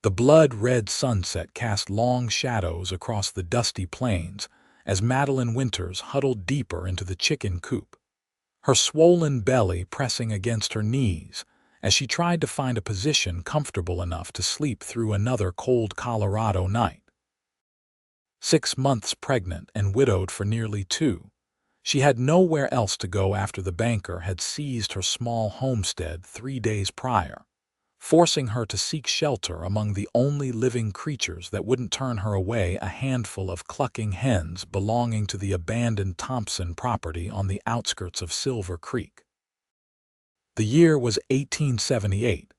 The blood-red sunset cast long shadows across the dusty plains as Madeline Winters huddled deeper into the chicken coop, her swollen belly pressing against her knees as she tried to find a position comfortable enough to sleep through another cold Colorado night. 6 months pregnant and widowed for nearly 2, she had nowhere else to go after the banker had seized her small homestead 3 days prior, forcing her to seek shelter among the only living creatures that wouldn't turn her away, a handful of clucking hens belonging to the abandoned Thompson property on the outskirts of Silver Creek. The year was 1878,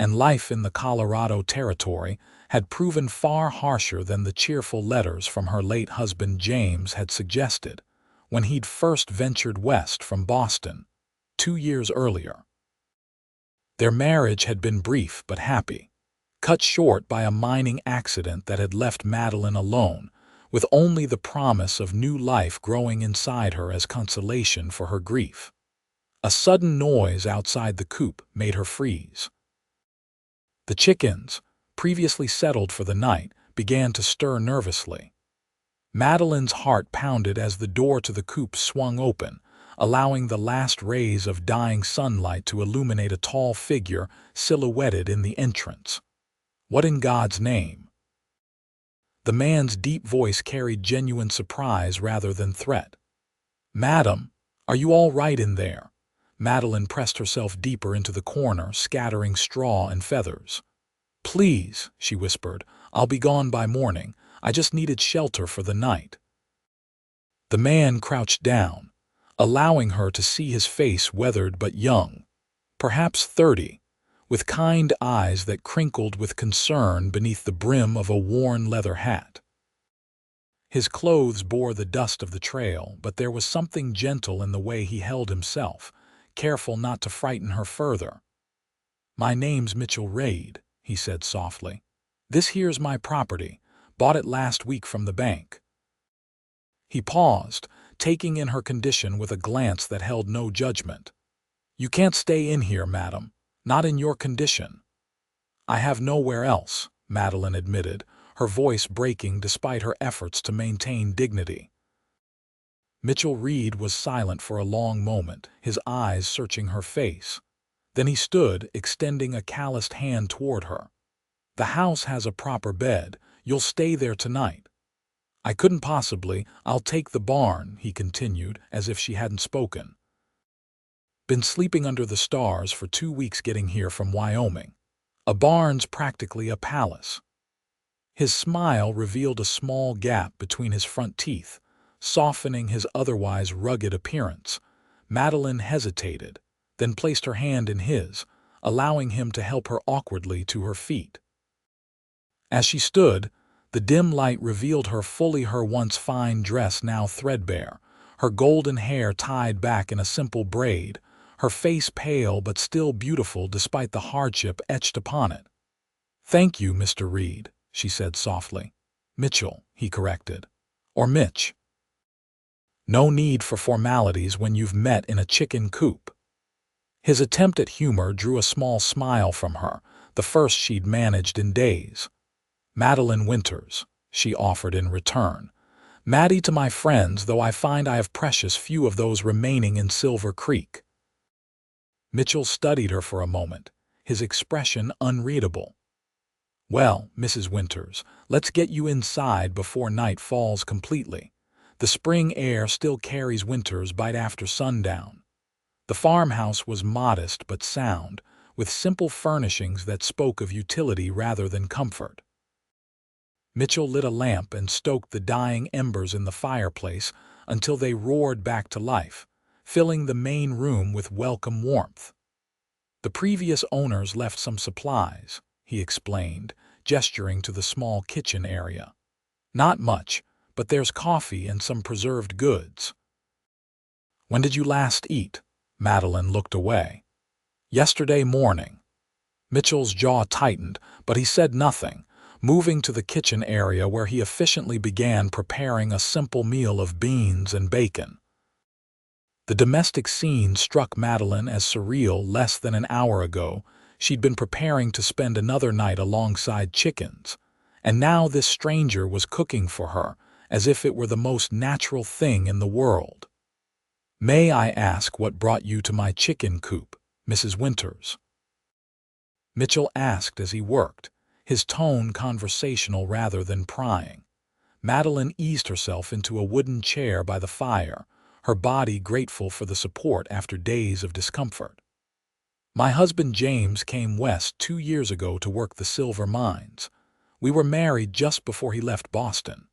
and life in the Colorado Territory had proven far harsher than the cheerful letters from her late husband James had suggested when he'd first ventured west from Boston 2 years earlier. Their marriage had been brief but happy, cut short by a mining accident that had left Madeline alone, with only the promise of new life growing inside her as consolation for her grief. A sudden noise outside the coop made her freeze. The chickens, previously settled for the night, began to stir nervously. Madeline's heart pounded as the door to the coop swung open, allowing the last rays of dying sunlight to illuminate a tall figure silhouetted in the entrance. "What in God's name?" The man's deep voice carried genuine surprise rather than threat. "Madam, are you all right in there?" Madeline pressed herself deeper into the corner, scattering straw and feathers. "Please," she whispered, "I'll be gone by morning. I just needed shelter for the night." The man crouched down, allowing her to see his face, weathered but young, perhaps 30, with kind eyes that crinkled with concern beneath the brim of a worn leather hat. His clothes bore the dust of the trail, but there was something gentle in the way he held himself, careful not to frighten her further. "My name's Mitchell Reed," he said softly. "This here's my property. Bought it last week from the bank." He paused, taking in her condition with a glance that held no judgment. "You can't stay in here, madam. Not in your condition." "I have nowhere else," Madeline admitted, her voice breaking despite her efforts to maintain dignity. Mitchell Reed was silent for a long moment, his eyes searching her face. Then he stood, extending a calloused hand toward her. "The house has a proper bed. You'll stay there tonight." "I couldn't possibly. I'll take the barn," he continued, as if she hadn't spoken. "Been sleeping under the stars for 2 weeks getting here from Wyoming. A barn's practically a palace." His smile revealed a small gap between his front teeth, softening his otherwise rugged appearance. Madeline hesitated, then placed her hand in his, allowing him to help her awkwardly to her feet. As she stood, the dim light revealed her fully, her once fine dress now threadbare, her golden hair tied back in a simple braid, her face pale but still beautiful despite the hardship etched upon it. "Thank you, Mr. Reed," she said softly. "Mitchell," he corrected. "Or Mitch." "No need for formalities when you've met in a chicken coop." His attempt at humor drew a small smile from her, the first she'd managed in days. "Madeline Winters," she offered in return. "Maddie to my friends, though I find I have precious few of those remaining in Silver Creek." Mitchell studied her for a moment, his expression unreadable. "Well, Mrs. Winters, let's get you inside before night falls completely. The spring air still carries winter's bite after sundown." The farmhouse was modest but sound, with simple furnishings that spoke of utility rather than comfort. Mitchell lit a lamp and stoked the dying embers in the fireplace until they roared back to life, filling the main room with welcome warmth. "The previous owners left some supplies," he explained, gesturing to the small kitchen area. "Not much, but there's coffee and some preserved goods." "When did you last eat?" Madeline looked away. "Yesterday morning." Mitchell's jaw tightened, but he said nothing, moving to the kitchen area where he efficiently began preparing a simple meal of beans and bacon. The domestic scene struck Madeline as surreal less than an hour ago. She'd been preparing to spend another night alongside chickens, and now this stranger was cooking for her as if it were the most natural thing in the world. "May I ask what brought you to my chicken coop, Mrs. Winters?" Mitchell asked as he worked, his tone conversational rather than prying. Madeline eased herself into a wooden chair by the fire, her body grateful for the support after days of discomfort. "My husband James came west 2 years ago to work the silver mines. We were married just before he left Boston.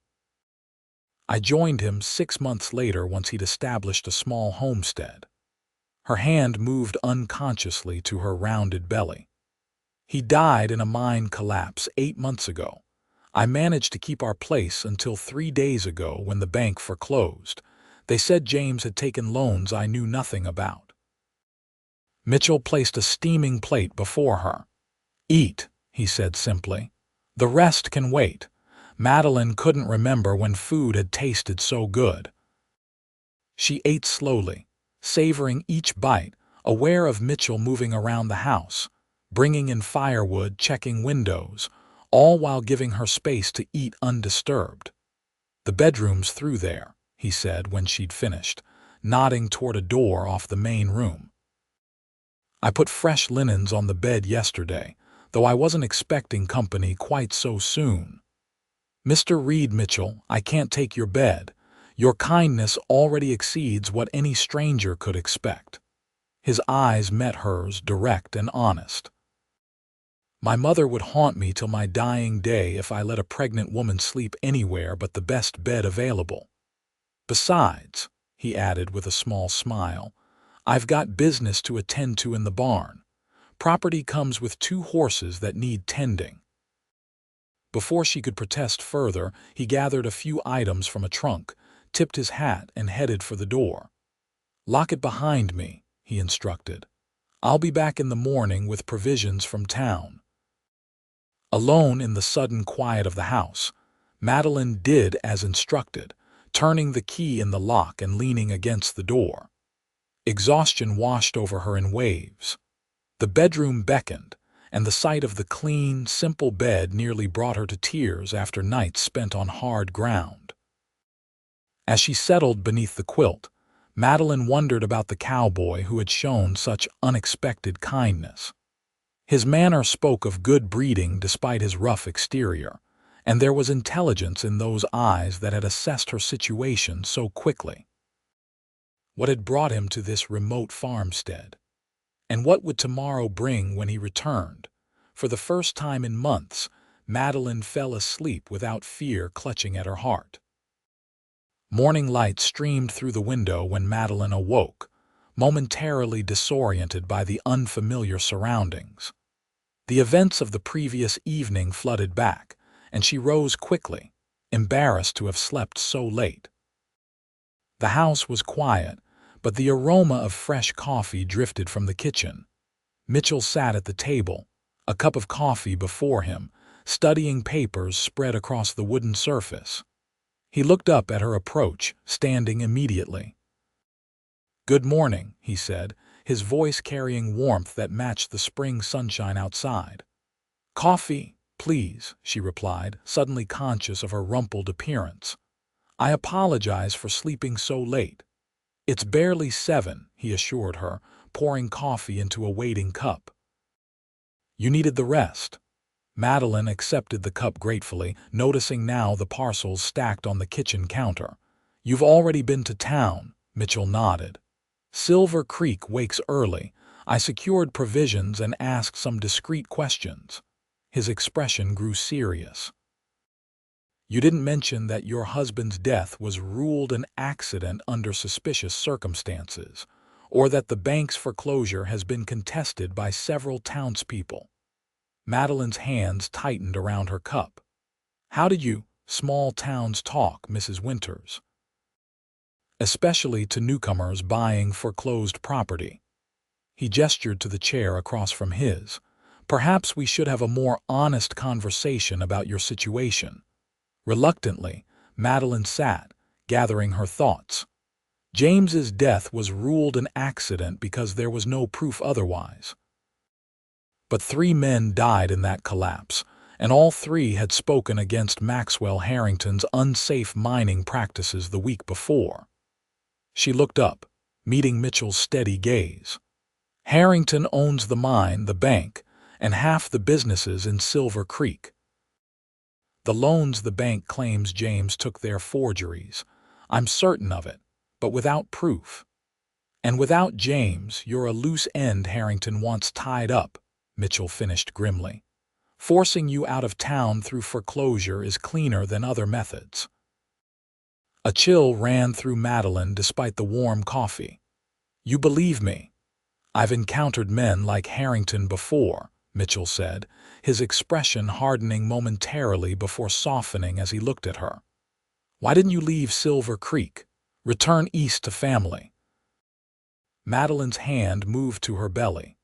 I joined him 6 months later once he'd established a small homestead." Her hand moved unconsciously to her rounded belly. "He died in a mine collapse 8 months ago. I managed to keep our place until 3 days ago when the bank foreclosed. They said James had taken loans I knew nothing about." Mitchell placed a steaming plate before her. "Eat," he said simply. "The rest can wait." Madeline couldn't remember when food had tasted so good. She ate slowly, savoring each bite, aware of Mitchell moving around the house, bringing in firewood, checking windows, all while giving her space to eat undisturbed. "The bedroom's through there," he said when she'd finished, nodding toward a door off the main room. "I put fresh linens on the bed yesterday, though I wasn't expecting company quite so soon." "Mr. Reed Mitchell, I can't take your bed. Your kindness already exceeds what any stranger could expect." His eyes met hers, direct and honest. "My mother would haunt me till my dying day if I let a pregnant woman sleep anywhere but the best bed available. Besides," he added with a small smile, "I've got business to attend to in the barn. Property comes with 2 horses that need tending." Before she could protest further, he gathered a few items from a trunk, tipped his hat, and headed for the door. "Lock it behind me," he instructed. "I'll be back in the morning with provisions from town." Alone in the sudden quiet of the house, Madeline did as instructed, turning the key in the lock and leaning against the door. Exhaustion washed over her in waves. The bedroom beckoned, and the sight of the clean, simple bed nearly brought her to tears after nights spent on hard ground. As she settled beneath the quilt, Madeline wondered about the cowboy who had shown such unexpected kindness. His manner spoke of good breeding despite his rough exterior, and there was intelligence in those eyes that had assessed her situation so quickly. What had brought him to this remote farmstead? And what would tomorrow bring when he returned? For the first time in months, Madeline fell asleep without fear clutching at her heart. Morning light streamed through the window when Madeline awoke, momentarily disoriented by the unfamiliar surroundings. The events of the previous evening flooded back, and she rose quickly, embarrassed to have slept so late. The house was quiet, but the aroma of fresh coffee drifted from the kitchen. Mitchell sat at the table, a cup of coffee before him, studying papers spread across the wooden surface. He looked up at her approach, standing immediately. "Good morning," he said, his voice carrying warmth that matched the spring sunshine outside. "Coffee, please," she replied, suddenly conscious of her rumpled appearance. "I apologize for sleeping so late." "It's barely 7, he assured her, pouring coffee into a waiting cup. "You needed the rest." Madeline accepted the cup gratefully, noticing now the parcels stacked on the kitchen counter. "You've already been to town," Mitchell nodded. "Silver Creek wakes early. I secured provisions and asked some discreet questions." His expression grew serious. "You didn't mention that your husband's death was ruled an accident under suspicious circumstances, or that the bank's foreclosure has been contested by several townspeople." Madeline's hands tightened around her cup. "How did you small towns talk, Mrs. Winters? Especially to newcomers buying foreclosed property." He gestured to the chair across from his. "Perhaps we should have a more honest conversation about your situation." Reluctantly, Madeline sat, gathering her thoughts. James's death was ruled an accident because there was no proof otherwise. But 3 men died in that collapse, and all 3 had spoken against Maxwell Harrington's unsafe mining practices the week before. She looked up, meeting Mitchell's steady gaze. Harrington owns the mine, the bank, and half the businesses in Silver Creek. The loans the bank claims James took there forgeries. I'm certain of it, but without proof. And without James, you're a loose end Harrington wants tied up, Mitchell finished grimly. Forcing you out of town through foreclosure is cleaner than other methods. A chill ran through Madeline despite the warm coffee. You believe me? I've encountered men like Harrington before, Mitchell said, his expression hardening momentarily before softening as he looked at her. Why didn't you leave Silver Creek? Return east to family. Madeline's hand moved to her belly.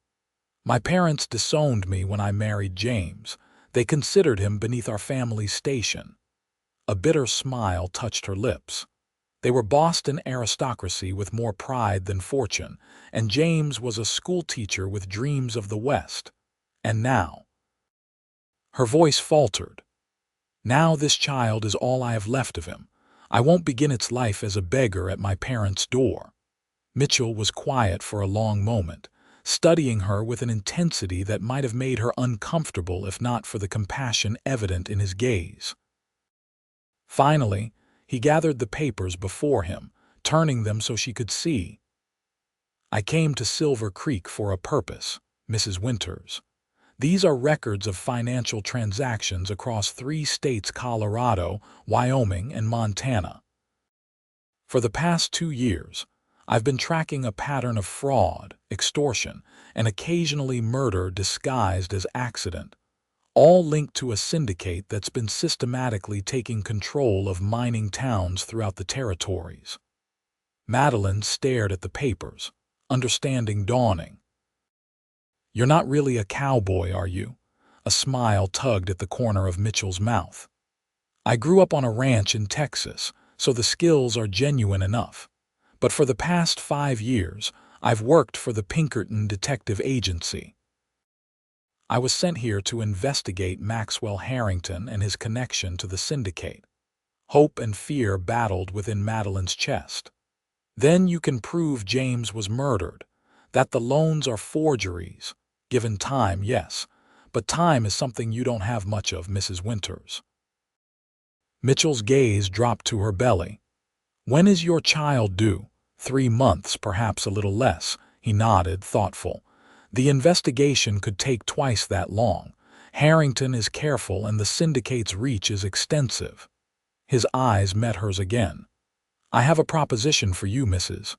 My parents disowned me when I married James. They considered him beneath our family's station. A bitter smile touched her lips. They were Boston aristocracy with more pride than fortune, and James was a schoolteacher with dreams of the West. And now? Her voice faltered. Now this child is all I have left of him. I won't begin its life as a beggar at my parents' door. Mitchell was quiet for a long moment, studying her with an intensity that might have made her uncomfortable if not for the compassion evident in his gaze. Finally, he gathered the papers before him, turning them so she could see. I came to Silver Creek for a purpose, Mrs. Winters. These are records of financial transactions across 3 states: Colorado, Wyoming, and Montana. For the past 2 years, I've been tracking a pattern of fraud, extortion, and occasionally murder disguised as accident, all linked to a syndicate that's been systematically taking control of mining towns throughout the territories. Madeline stared at the papers, understanding dawning. You're not really a cowboy, are you? A smile tugged at the corner of Mitchell's mouth. I grew up on a ranch in Texas, so the skills are genuine enough. But for the past 5 years, I've worked for the Pinkerton Detective Agency. I was sent here to investigate Maxwell Harrington and his connection to the syndicate. Hope and fear battled within Madeline's chest. Then you can prove James was murdered, that the loans are forgeries. Given time, yes, but time is something you don't have much of, Mrs. Winters. Mitchell's gaze dropped to her belly. When is your child due? 3 months, perhaps a little less, he nodded, thoughtful. The investigation could take twice that long. Harrington is careful and the syndicate's reach is extensive. His eyes met hers again. I have a proposition for you, Mrs.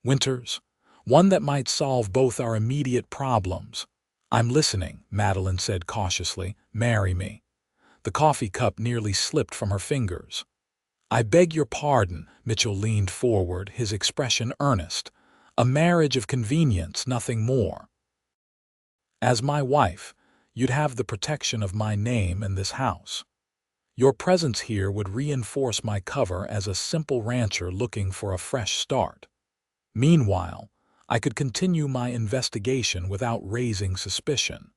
Winters. One that might solve both our immediate problems. I'm listening, Madeline said cautiously. Marry me. The coffee cup nearly slipped from her fingers. I beg your pardon, Mitchell leaned forward, his expression earnest. A marriage of convenience, nothing more. As my wife, you'd have the protection of my name and this house. Your presence here would reinforce my cover as a simple rancher looking for a fresh start. Meanwhile, I could continue my investigation without raising suspicion.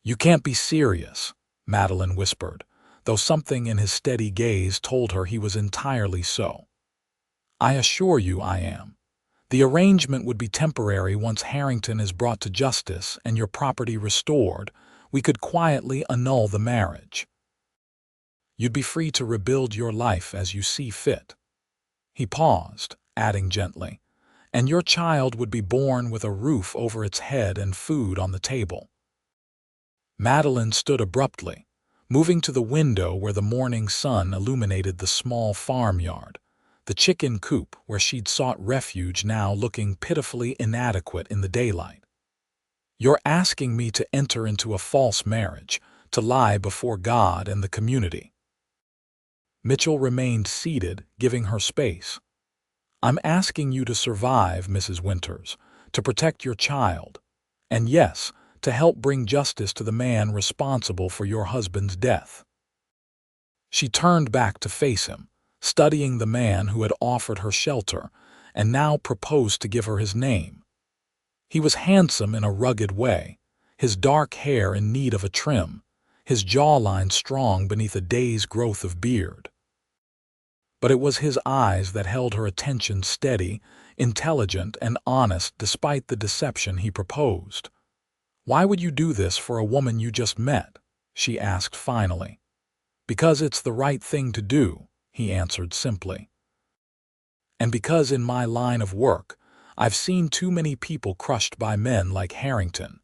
You can't be serious, Madeline whispered, though something in his steady gaze told her he was entirely so. I assure you I am. The arrangement would be temporary. Once Harrington is brought to justice and your property restored, we could quietly annul the marriage. You'd be free to rebuild your life as you see fit. He paused, adding gently, and your child would be born with a roof over its head and food on the table. Madeline stood abruptly, moving to the window where the morning sun illuminated the small farmyard, the chicken coop where she'd sought refuge now looking pitifully inadequate in the daylight. You're asking me to enter into a false marriage, to lie before God and the community. Mitchell remained seated, giving her space. I'm asking you to survive, Mrs. Winters, to protect your child, and yes, to help bring justice to the man responsible for your husband's death. She turned back to face him, studying the man who had offered her shelter and now proposed to give her his name. He was handsome in a rugged way, his dark hair in need of a trim, his jawline strong beneath a day's growth of beard. But it was his eyes that held her attention steady, intelligent, and honest despite the deception he proposed. "Why would you do this for a woman you just met?" she asked finally. "Because it's the right thing to do," he answered simply. "And because in my line of work, I've seen too many people crushed by men like Harrington.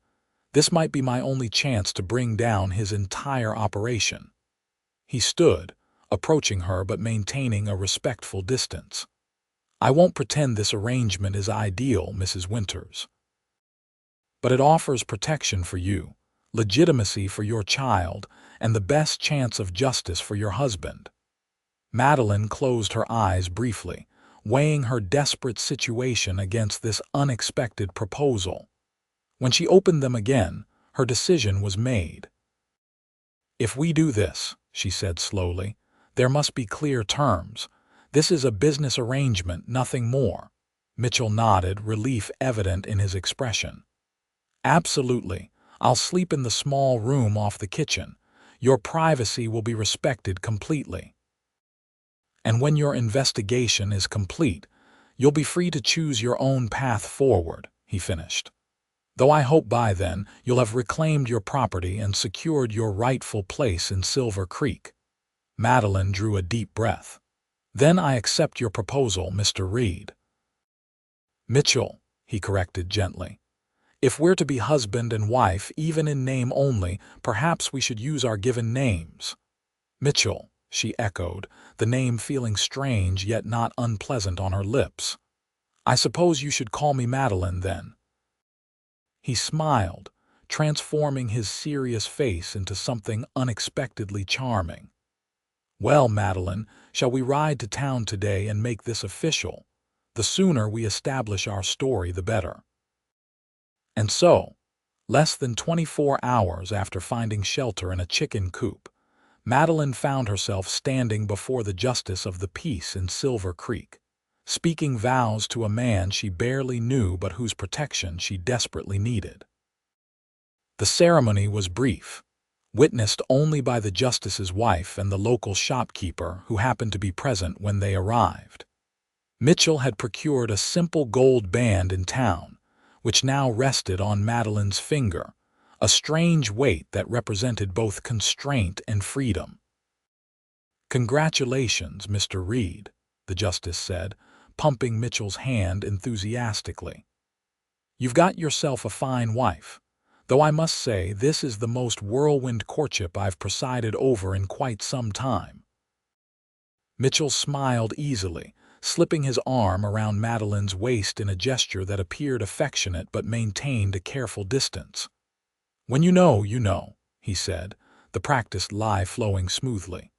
This might be my only chance to bring down his entire operation." He stood, approaching her but maintaining a respectful distance. "I won't pretend this arrangement is ideal, Mrs. Winters. But it offers protection for you, legitimacy for your child, and the best chance of justice for your husband." Madeline closed her eyes briefly, weighing her desperate situation against this unexpected proposal. When she opened them again, her decision was made. "If we do this," she said slowly, "there must be clear terms. This is a business arrangement, nothing more." Mitchell nodded, relief evident in his expression. "Absolutely. I'll sleep in the small room off the kitchen. Your privacy will be respected completely. And when your investigation is complete, you'll be free to choose your own path forward," he finished. "Though I hope by then you'll have reclaimed your property and secured your rightful place in Silver Creek." Madeline drew a deep breath. "Then I accept your proposal, Mr. Reed." "Mitchell," he corrected gently. "If we're to be husband and wife, even in name only, perhaps we should use our given names." "Mitchell," she echoed, the name feeling strange yet not unpleasant on her lips. "I suppose you should call me Madeline, then." He smiled, transforming his serious face into something unexpectedly charming. "Well, Madeline, shall we ride to town today and make this official? The sooner we establish our story, the better." And so, less than 24 hours after finding shelter in a chicken coop, Madeline found herself standing before the justice of the peace in Silver Creek, speaking vows to a man she barely knew but whose protection she desperately needed. The ceremony was brief, witnessed only by the justice's wife and the local shopkeeper who happened to be present when they arrived. Mitchell had procured a simple gold band in town, which now rested on Madeline's finger, a strange weight that represented both constraint and freedom. "Congratulations, Mr. Reed," the justice said, pumping Mitchell's hand enthusiastically. "You've got yourself a fine wife, though I must say this is the most whirlwind courtship I've presided over in quite some time." Mitchell smiled easily, slipping his arm around Madeline's waist in a gesture that appeared affectionate but maintained a careful distance. "When you know," he said, the practiced lie flowing smoothly.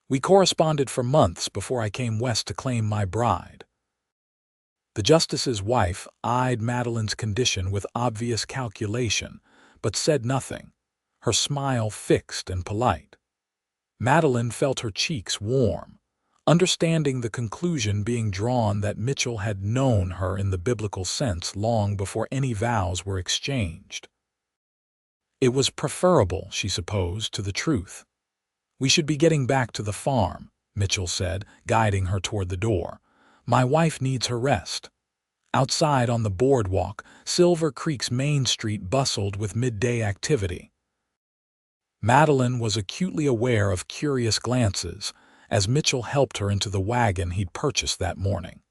"We corresponded for months before I came west to claim my bride." The justice's wife eyed Madeline's condition with obvious calculation, but said nothing, her smile fixed and polite. Madeline felt her cheeks warm, understanding the conclusion being drawn that Mitchell had known her in the biblical sense long before any vows were exchanged. It was preferable, she supposed, to the truth. "We should be getting back to the farm," Mitchell said, guiding her toward the door. "My wife needs her rest." Outside on the boardwalk, Silver Creek's Main Street bustled with midday activity. Madeline was acutely aware of curious glances as Mitchell helped her into the wagon he'd purchased that morning.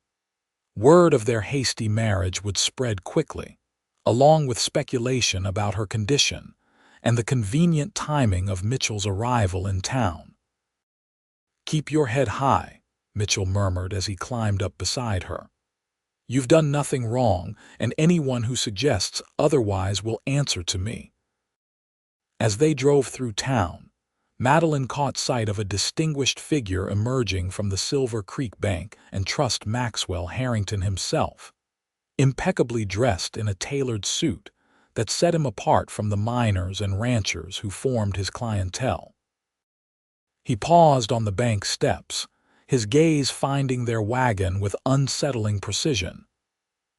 Word of their hasty marriage would spread quickly, along with speculation about her condition and the convenient timing of Mitchell's arrival in town. "Keep your head high," Mitchell murmured as he climbed up beside her. "You've done nothing wrong, and anyone who suggests otherwise will answer to me." As they drove through town, Madeline caught sight of a distinguished figure emerging from the Silver Creek Bank and Trust Maxwell Harrington himself, impeccably dressed in a tailored suit that set him apart from the miners and ranchers who formed his clientele. He paused on the bank steps, his gaze finding their wagon with unsettling precision.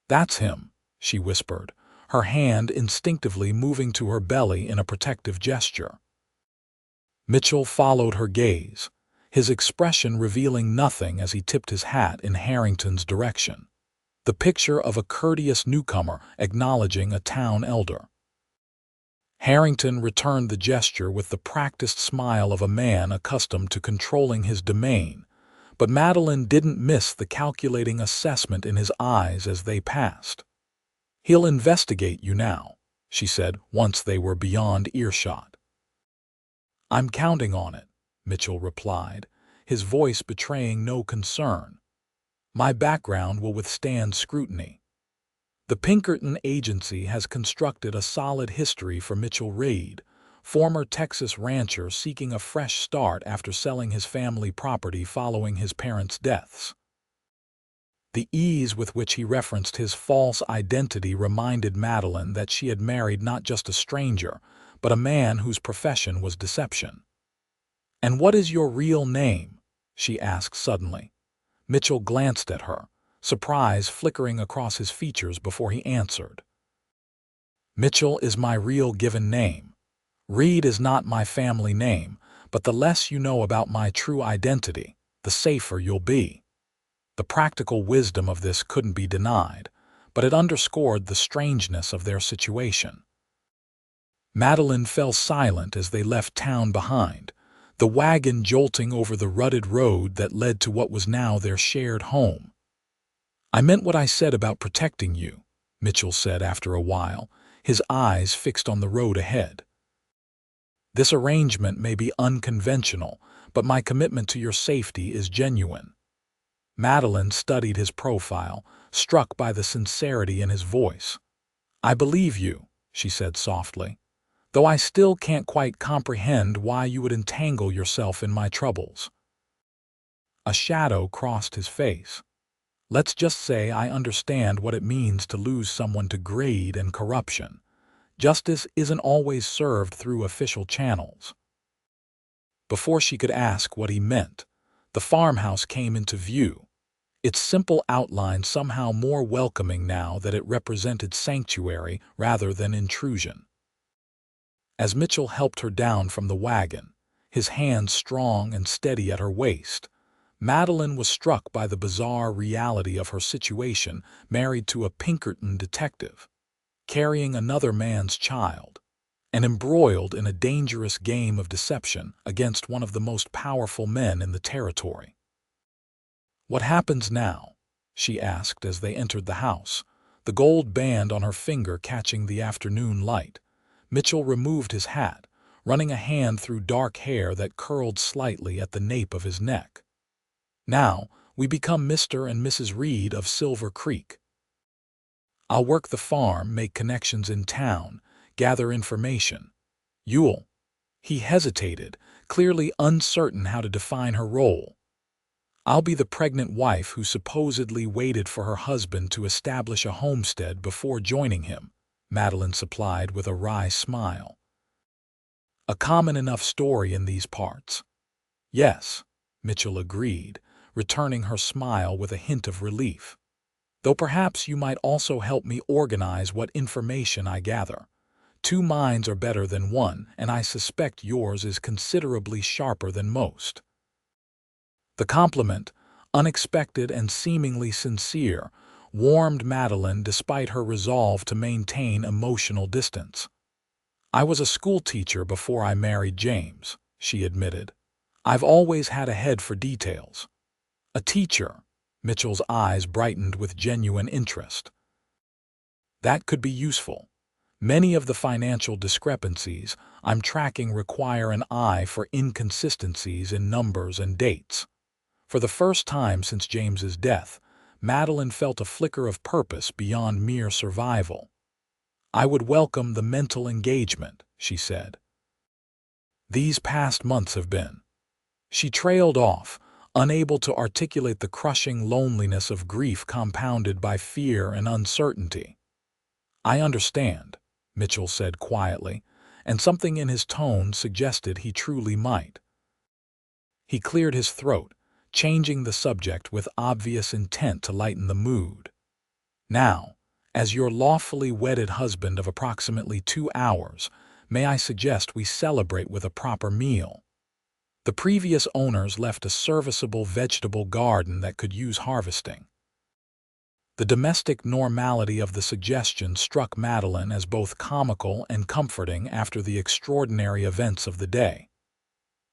"That's him," she whispered, her hand instinctively moving to her belly in a protective gesture. Mitchell followed her gaze, his expression revealing nothing as he tipped his hat in Harrington's direction, the picture of a courteous newcomer acknowledging a town elder. Harrington returned the gesture with the practiced smile of a man accustomed to controlling his domain, but Madeline didn't miss the calculating assessment in his eyes as they passed. "He'll investigate you now," she said once they were beyond earshot. "I'm counting on it," Mitchell replied, his voice betraying no concern. "My background will withstand scrutiny." The Pinkerton Agency has constructed a solid history for Mitchell Reed, former Texas rancher seeking a fresh start after selling his family property following his parents' deaths. The ease with which he referenced his false identity reminded Madeline that she had married not just a stranger, but a man whose profession was deception. "And what is your real name?" she asked suddenly. Mitchell glanced at her, surprise flickering across his features before he answered. "Mitchell is my real given name. Reed is not my family name, but the less you know about my true identity, the safer you'll be." The practical wisdom of this couldn't be denied, but it underscored the strangeness of their situation. Madeline fell silent as they left town behind, the wagon jolting over the rutted road that led to what was now their shared home. "I meant what I said about protecting you," Mitchell said after a while, his eyes fixed on the road ahead. "This arrangement may be unconventional, but my commitment to your safety is genuine." Madeline studied his profile, struck by the sincerity in his voice. "I believe you," she said softly, "though I still can't quite comprehend why you would entangle yourself in my troubles." A shadow crossed his face. "Let's just say I understand what it means to lose someone to greed and corruption. Justice isn't always served through official channels." Before she could ask what he meant, the farmhouse came into view, its simple outline somehow more welcoming now that it represented sanctuary rather than intrusion. As Mitchell helped her down from the wagon, his hand strong and steady at her waist, Madeline was struck by the bizarre reality of her situation, married to a Pinkerton detective, carrying another man's child, and embroiled in a dangerous game of deception against one of the most powerful men in the territory. "What happens now?" she asked as they entered the house, the gold band on her finger catching the afternoon light. Mitchell removed his hat, running a hand through dark hair that curled slightly at the nape of his neck. "Now, we become Mr. and Mrs. Reed of Silver Creek. I'll work the farm, make connections in town, gather information. You'll—" He hesitated, clearly uncertain how to define her role. "I'll be the pregnant wife who supposedly waited for her husband to establish a homestead before joining him," Madeline supplied with a wry smile. "A common enough story in these parts." "Yes," Mitchell agreed, returning her smile with a hint of relief. "Though perhaps you might also help me organize what information I gather. Two minds are better than one, and I suspect yours is considerably sharper than most." The compliment, unexpected and seemingly sincere, warmed Madeline despite her resolve to maintain emotional distance. "I was a schoolteacher before I married James," she admitted. "I've always had a head for details." "A teacher?" Mitchell's eyes brightened with genuine interest. "That could be useful. Many of the financial discrepancies I'm tracking require an eye for inconsistencies in numbers and dates." For the first time since James's death, Madeline felt a flicker of purpose beyond mere survival. "I would welcome the mental engagement," she said. "These past months have been—" She trailed off, unable to articulate the crushing loneliness of grief compounded by fear and uncertainty. "I understand," Mitchell said quietly, and something in his tone suggested he truly might. He cleared his throat, changing the subject with obvious intent to lighten the mood. "Now, As your lawfully wedded husband of approximately 2 hours, may I suggest we celebrate with a proper meal? The previous owners left a serviceable vegetable garden that could use harvesting. The domestic normality of the suggestion struck Madeline as both comical and comforting after the extraordinary events of the day.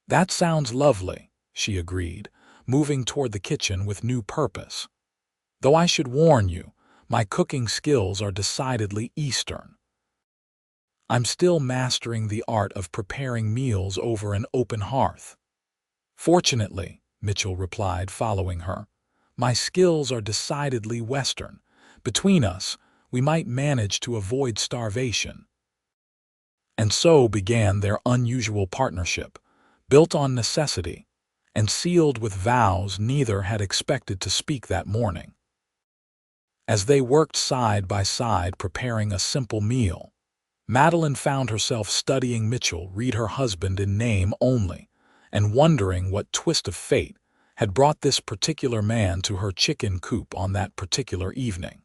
"That sounds lovely," she agreed, moving toward the kitchen with new purpose. "Though I should warn you, my cooking skills are decidedly Eastern. I'm still mastering the art of preparing meals over an open hearth." "Fortunately," Mitchell replied, following her, "my skills are decidedly Western. Between us, we might manage to avoid starvation." And so began their unusual partnership, built on necessity, and sealed with vows neither had expected to speak that morning. As they worked side by side preparing a simple meal, Madeline found herself studying Mitchell read her husband in name only, and wondering what twist of fate had brought this particular man to her chicken coop on that particular evening.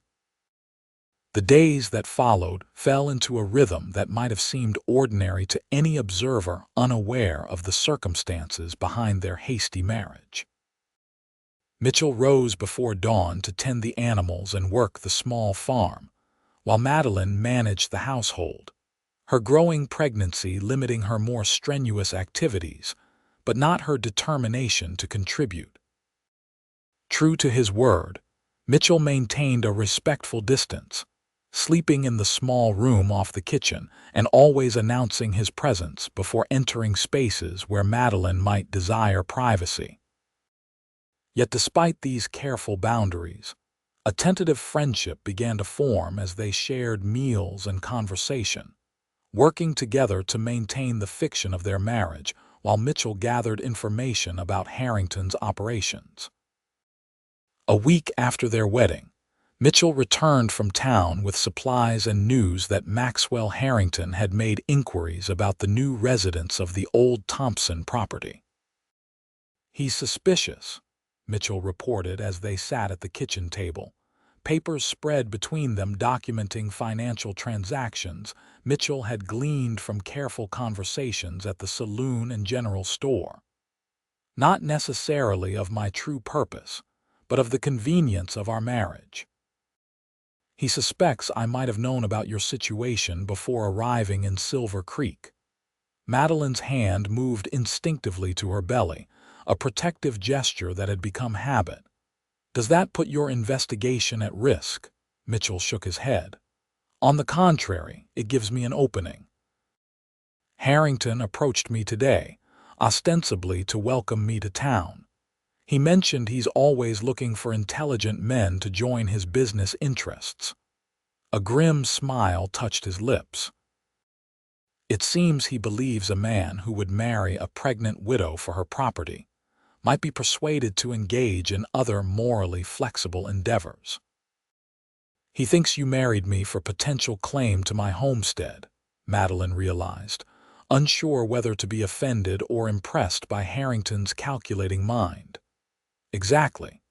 The days that followed fell into a rhythm that might have seemed ordinary to any observer unaware of the circumstances behind their hasty marriage. Mitchell rose before dawn to tend the animals and work the small farm, while Madeline managed the household, her growing pregnancy limiting her more strenuous activities, but not her determination to contribute. True to his word, Mitchell maintained a respectful distance, sleeping in the small room off the kitchen and always announcing his presence before entering spaces where Madeline might desire privacy. Yet despite these careful boundaries, a tentative friendship began to form as they shared meals and conversation, working together to maintain the fiction of their marriage while Mitchell gathered information about Harrington's operations. A week after their wedding, Mitchell returned from town with supplies and news that Maxwell Harrington had made inquiries about the new residents of the old Thompson property. "He's suspicious," Mitchell reported as they sat at the kitchen table, papers spread between them documenting financial transactions Mitchell had gleaned from careful conversations at the saloon and general store. "Not necessarily of my true purpose, but of the convenience of our marriage. He suspects I might have known about your situation before arriving in Silver Creek." Madeline's hand moved instinctively to her belly, a protective gesture that had become habit. "Does that put your investigation at risk?" Mitchell shook his head. "On the contrary, it gives me an opening. Harrington approached me today, ostensibly to welcome me to town. He mentioned he's always looking for intelligent men to join his business interests." A grim smile touched his lips. "It seems he believes a man who would marry a pregnant widow for her property might be persuaded to engage in other morally flexible endeavors. He thinks you married me for potential claim to my homestead," Madeline realized, unsure whether to be offended or impressed by Harrington's calculating mind. "Exactly.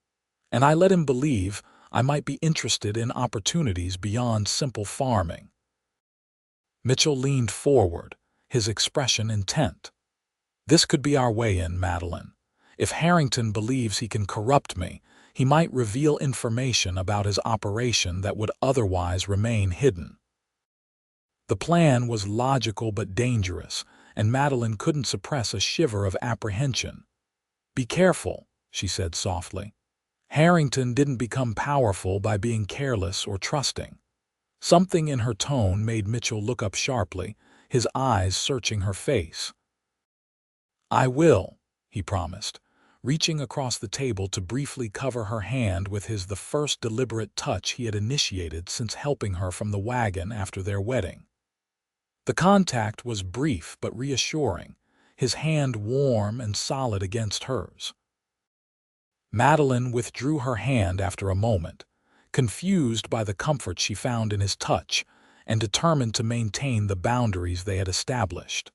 And I let him believe I might be interested in opportunities beyond simple farming." Mitchell leaned forward, his expression intent. "This could be our way in, Madeline. If Harrington believes he can corrupt me, he might reveal information about his operation that would otherwise remain hidden." The plan was logical but dangerous, and Madeline couldn't suppress a shiver of apprehension. "Be careful," she said softly. "Harrington didn't become powerful by being careless or trusting." Something in her tone made Mitchell look up sharply, his eyes searching her face. "I will," he promised, reaching across the table to briefly cover her hand with the first deliberate touch he had initiated since helping her from the wagon after their wedding. The contact was brief but reassuring, his hand warm and solid against hers. Madeline withdrew her hand after a moment, confused by the comfort she found in his touch and determined to maintain the boundaries they had established.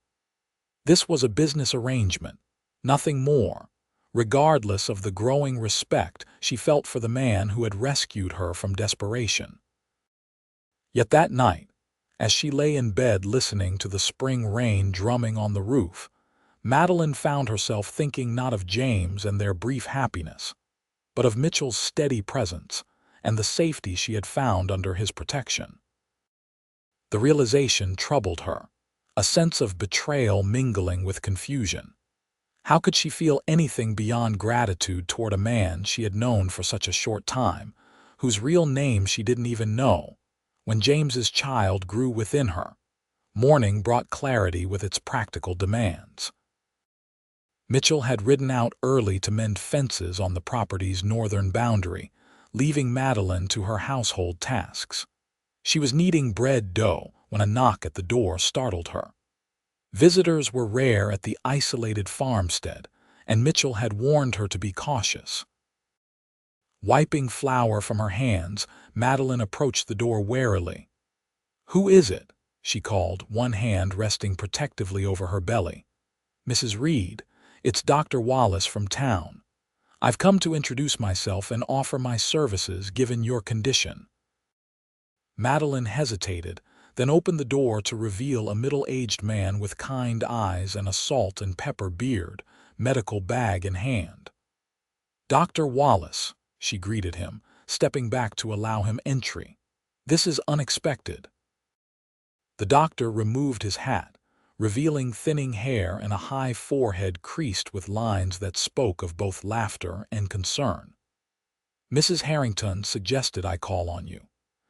This was a business arrangement, nothing more, regardless of the growing respect she felt for the man who had rescued her from desperation. Yet that night, as she lay in bed listening to the spring rain drumming on the roof, Madeline found herself thinking not of James and their brief happiness, but of Mitchell's steady presence and the safety she had found under his protection. The realization troubled her, a sense of betrayal mingling with confusion. How could she feel anything beyond gratitude toward a man she had known for such a short time, whose real name she didn't even know? When James's child grew within her, morning brought clarity with its practical demands. Mitchell had ridden out early to mend fences on the property's northern boundary, leaving Madeline to her household tasks. She was kneading bread dough when a knock at the door startled her. Visitors were rare at the isolated farmstead, and Mitchell had warned her to be cautious. Wiping flour from her hands, Madeline approached the door warily. "Who is it?" she called, one hand resting protectively over her belly. "Mrs. Reed, it's Dr. Wallace from town. I've come to introduce myself and offer my services given your condition." Madeline hesitated, then opened the door to reveal a middle-aged man with kind eyes and a salt and pepper beard, medical bag in hand. "Dr. Wallace," she greeted him, stepping back to allow him entry. "This is unexpected." The doctor removed his hat, revealing thinning hair and a high forehead creased with lines that spoke of both laughter and concern. "Mrs. Harrington suggested I call on you.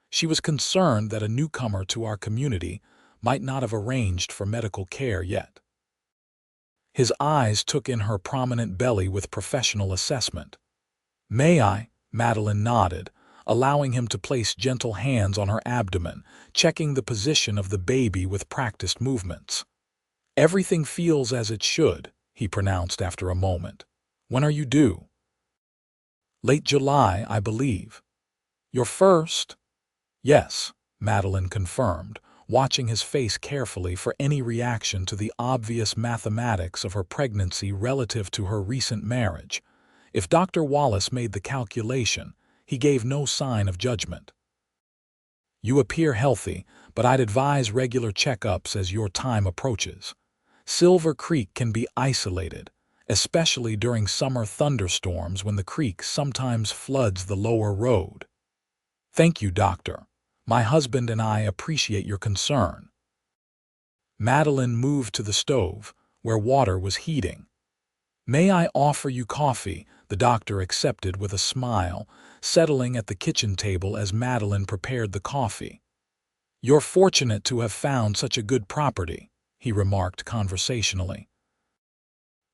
She was concerned that a newcomer to our community might not have arranged for medical care yet." His eyes took in her prominent belly with professional assessment. "May I?" Madeline nodded, allowing him to place gentle hands on her abdomen, checking the position of the baby with practiced movements. "Everything feels as it should," he pronounced after a moment. "When are you due?" "Late July, I believe." "Your first?" "Yes," Madeline confirmed, watching his face carefully for any reaction to the obvious mathematics of her pregnancy relative to her recent marriage. If Dr. Wallace made the calculation, he gave no sign of judgment. "You appear healthy, but I'd advise regular checkups as your time approaches. Silver Creek can be isolated, especially during summer thunderstorms when the creek sometimes floods the lower road." "Thank you, doctor. My husband and I appreciate your concern." Madeline moved to the stove, where water was heating. "May I offer you coffee?" The doctor accepted with a smile, settling at the kitchen table as Madeline prepared the coffee. "You're fortunate to have found such a good property," he remarked conversationally.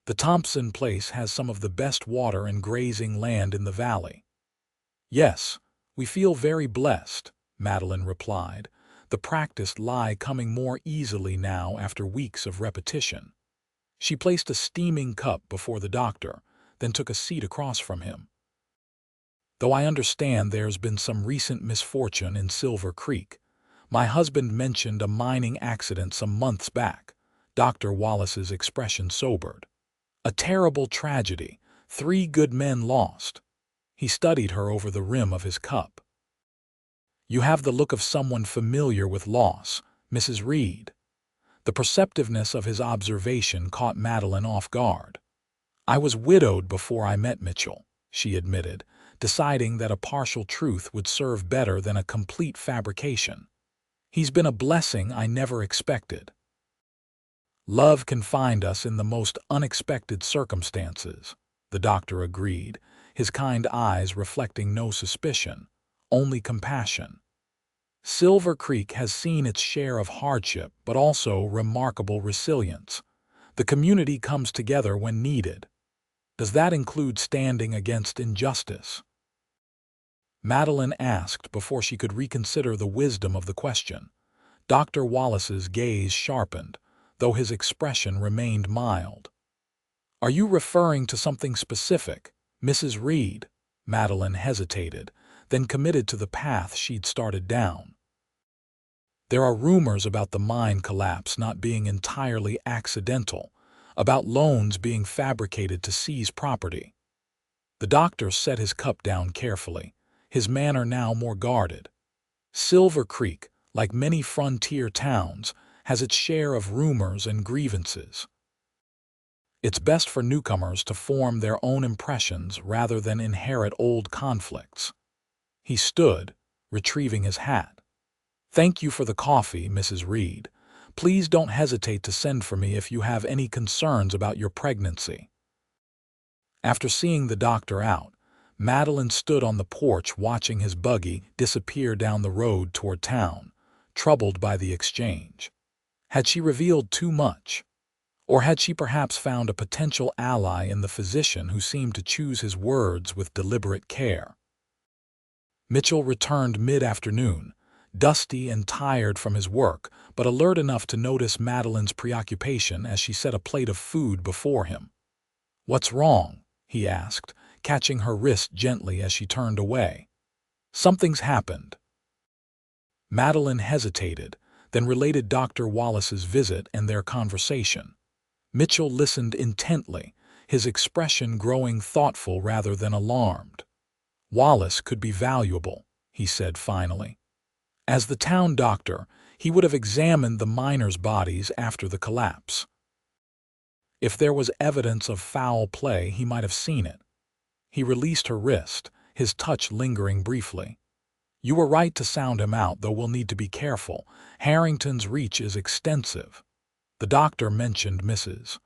"The Thompson place has some of the best water and grazing land in the valley." "Yes, we feel very blessed," Madeline replied, the practiced lie coming more easily now after weeks of repetition. She placed a steaming cup before the doctor, then took a seat across from him. "Though I understand there's been some recent misfortune in Silver Creek. My husband mentioned a mining accident some months back." Dr. Wallace's expression sobered. "A terrible tragedy, 3 good men lost." He studied her over the rim of his cup. "You have the look of someone familiar with loss, Mrs. Reed." The perceptiveness of his observation caught Madeline off guard. "I was widowed before I met Mitchell," she admitted, deciding that a partial truth would serve better than a complete fabrication. "He's been a blessing I never expected." "Love can find us in the most unexpected circumstances," the doctor agreed, his kind eyes reflecting no suspicion, only compassion. "Silver Creek has seen its share of hardship but also remarkable resilience. The community comes together when needed. Does that include standing against injustice?" Madeline asked before she could reconsider the wisdom of the question. Dr. Wallace's gaze sharpened, though his expression remained mild. "Are you referring to something specific, Mrs. Reed?" Madeline hesitated, then committed to the path she'd started down. "There are rumors about the mine collapse not being entirely accidental, about loans being fabricated to seize property." The doctor set his cup down carefully, his manner now more guarded. "Silver Creek, like many frontier towns, has its share of rumors and grievances. It's best for newcomers to form their own impressions rather than inherit old conflicts. He stood, retrieving his hat. "Thank you for the coffee, Mrs. Reed. Please don't hesitate to send for me if you have any concerns about your pregnancy." After seeing the doctor out, Madeline stood on the porch watching his buggy disappear down the road toward town, troubled by the exchange. Had she revealed too much? Or had she perhaps found a potential ally in the physician who seemed to choose his words with deliberate care? Mitchell returned mid-afternoon, dusty and tired from his work, but alert enough to notice Madeline's preoccupation as she set a plate of food before him. "What's wrong?" he asked, catching her wrist gently as she turned away. "Something's happened." Madeline hesitated, then related Dr. Wallace's visit and their conversation. Mitchell listened intently, his expression growing thoughtful rather than alarmed. "Wallace could be valuable," he said finally. "As the town doctor, he would have examined the miners' bodies after the collapse. If there was evidence of foul play, he might have seen it." He released her wrist, his touch lingering briefly. "You were right to sound him out, though we'll need to be careful. Harrington's reach is extensive." The doctor mentioned Mrs.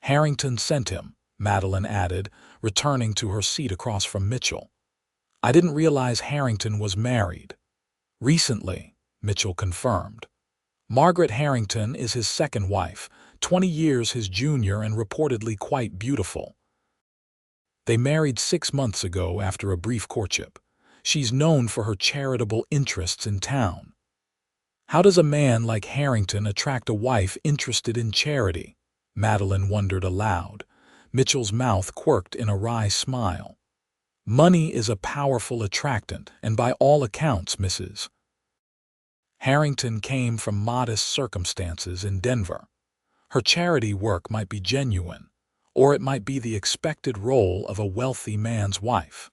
Harrington sent him, Madeline added, returning to her seat across from Mitchell. "I didn't realize Harrington was married." "Recently," Mitchell confirmed. "Margaret Harrington is his second wife, 20 years his junior and reportedly quite beautiful. They married 6 months ago after a brief courtship. She's known for her charitable interests in town." "How does a man like Harrington attract a wife interested in charity?" Madeline wondered aloud. Mitchell's mouth quirked in a wry smile. "Money is a powerful attractant, and by all accounts, Mrs. Harrington came from modest circumstances in Denver. Her charity work might be genuine, or it might be the expected role of a wealthy man's wife.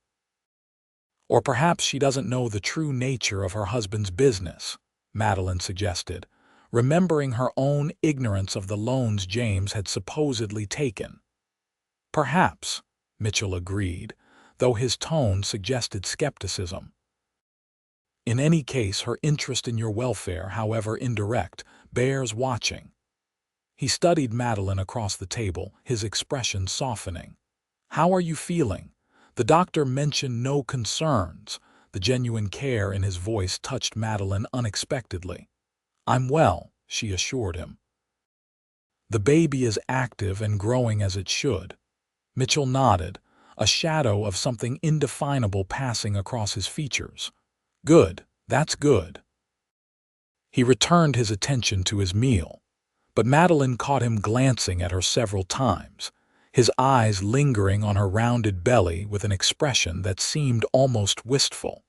Or perhaps she doesn't know the true nature of her husband's business," Madeline suggested, remembering her own ignorance of the loans James had supposedly taken. "Perhaps," Mitchell agreed, though his tone suggested skepticism. "In any case, her interest in your welfare, however indirect, bears watching." He studied Madeline across the table, his expression softening. "How are you feeling?" The doctor mentioned no concerns. The genuine care in his voice touched Madeline unexpectedly. "I'm well," she assured him. "The baby is active and growing as it should." Mitchell nodded, a shadow of something indefinable passing across his features. "Good, that's good." He returned his attention to his meal, but Madeline caught him glancing at her several times, his eyes lingering on her rounded belly with an expression that seemed almost wistful.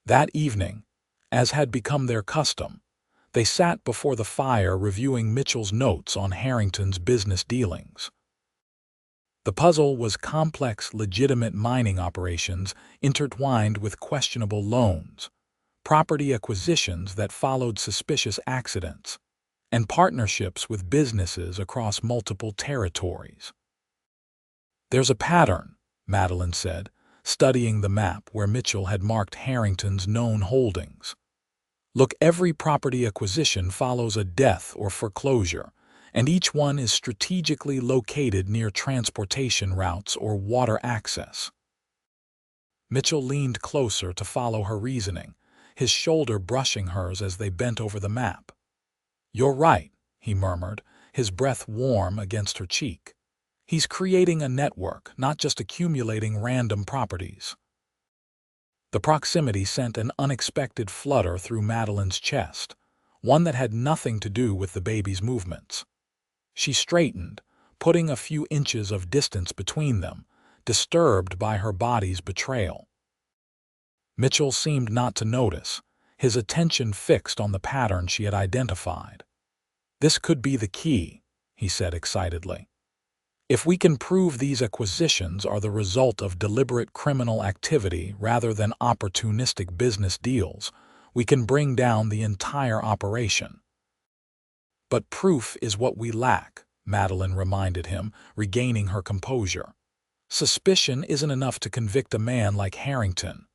That evening, as had become their custom, they sat before the fire reviewing Mitchell's notes on Harrington's business dealings. The puzzle was complex, legitimate mining operations intertwined with questionable loans, property acquisitions that followed suspicious accidents, and partnerships with businesses across multiple territories. "There's a pattern," Madeline said, studying the map where Mitchell had marked Harrington's known holdings. "Look, every property acquisition follows a death or foreclosure, and each one is strategically located near transportation routes or water access." Mitchell leaned closer to follow her reasoning, his shoulder brushing hers as they bent over the map. "You're right," he murmured, his breath warm against her cheek. "He's creating a network, not just accumulating random properties." The proximity sent an unexpected flutter through Madeline's chest, one that had nothing to do with the baby's movements. She straightened, putting a few inches of distance between them, disturbed by her body's betrayal. Mitchell seemed not to notice, his attention fixed on the pattern she had identified. "This could be the key," he said excitedly. "If we can prove these acquisitions are the result of deliberate criminal activity rather than opportunistic business deals, We can bring down the entire operation." "But proof is what we lack," Madeline reminded him, regaining her composure. "Suspicion isn't enough to convict a man like Harrington.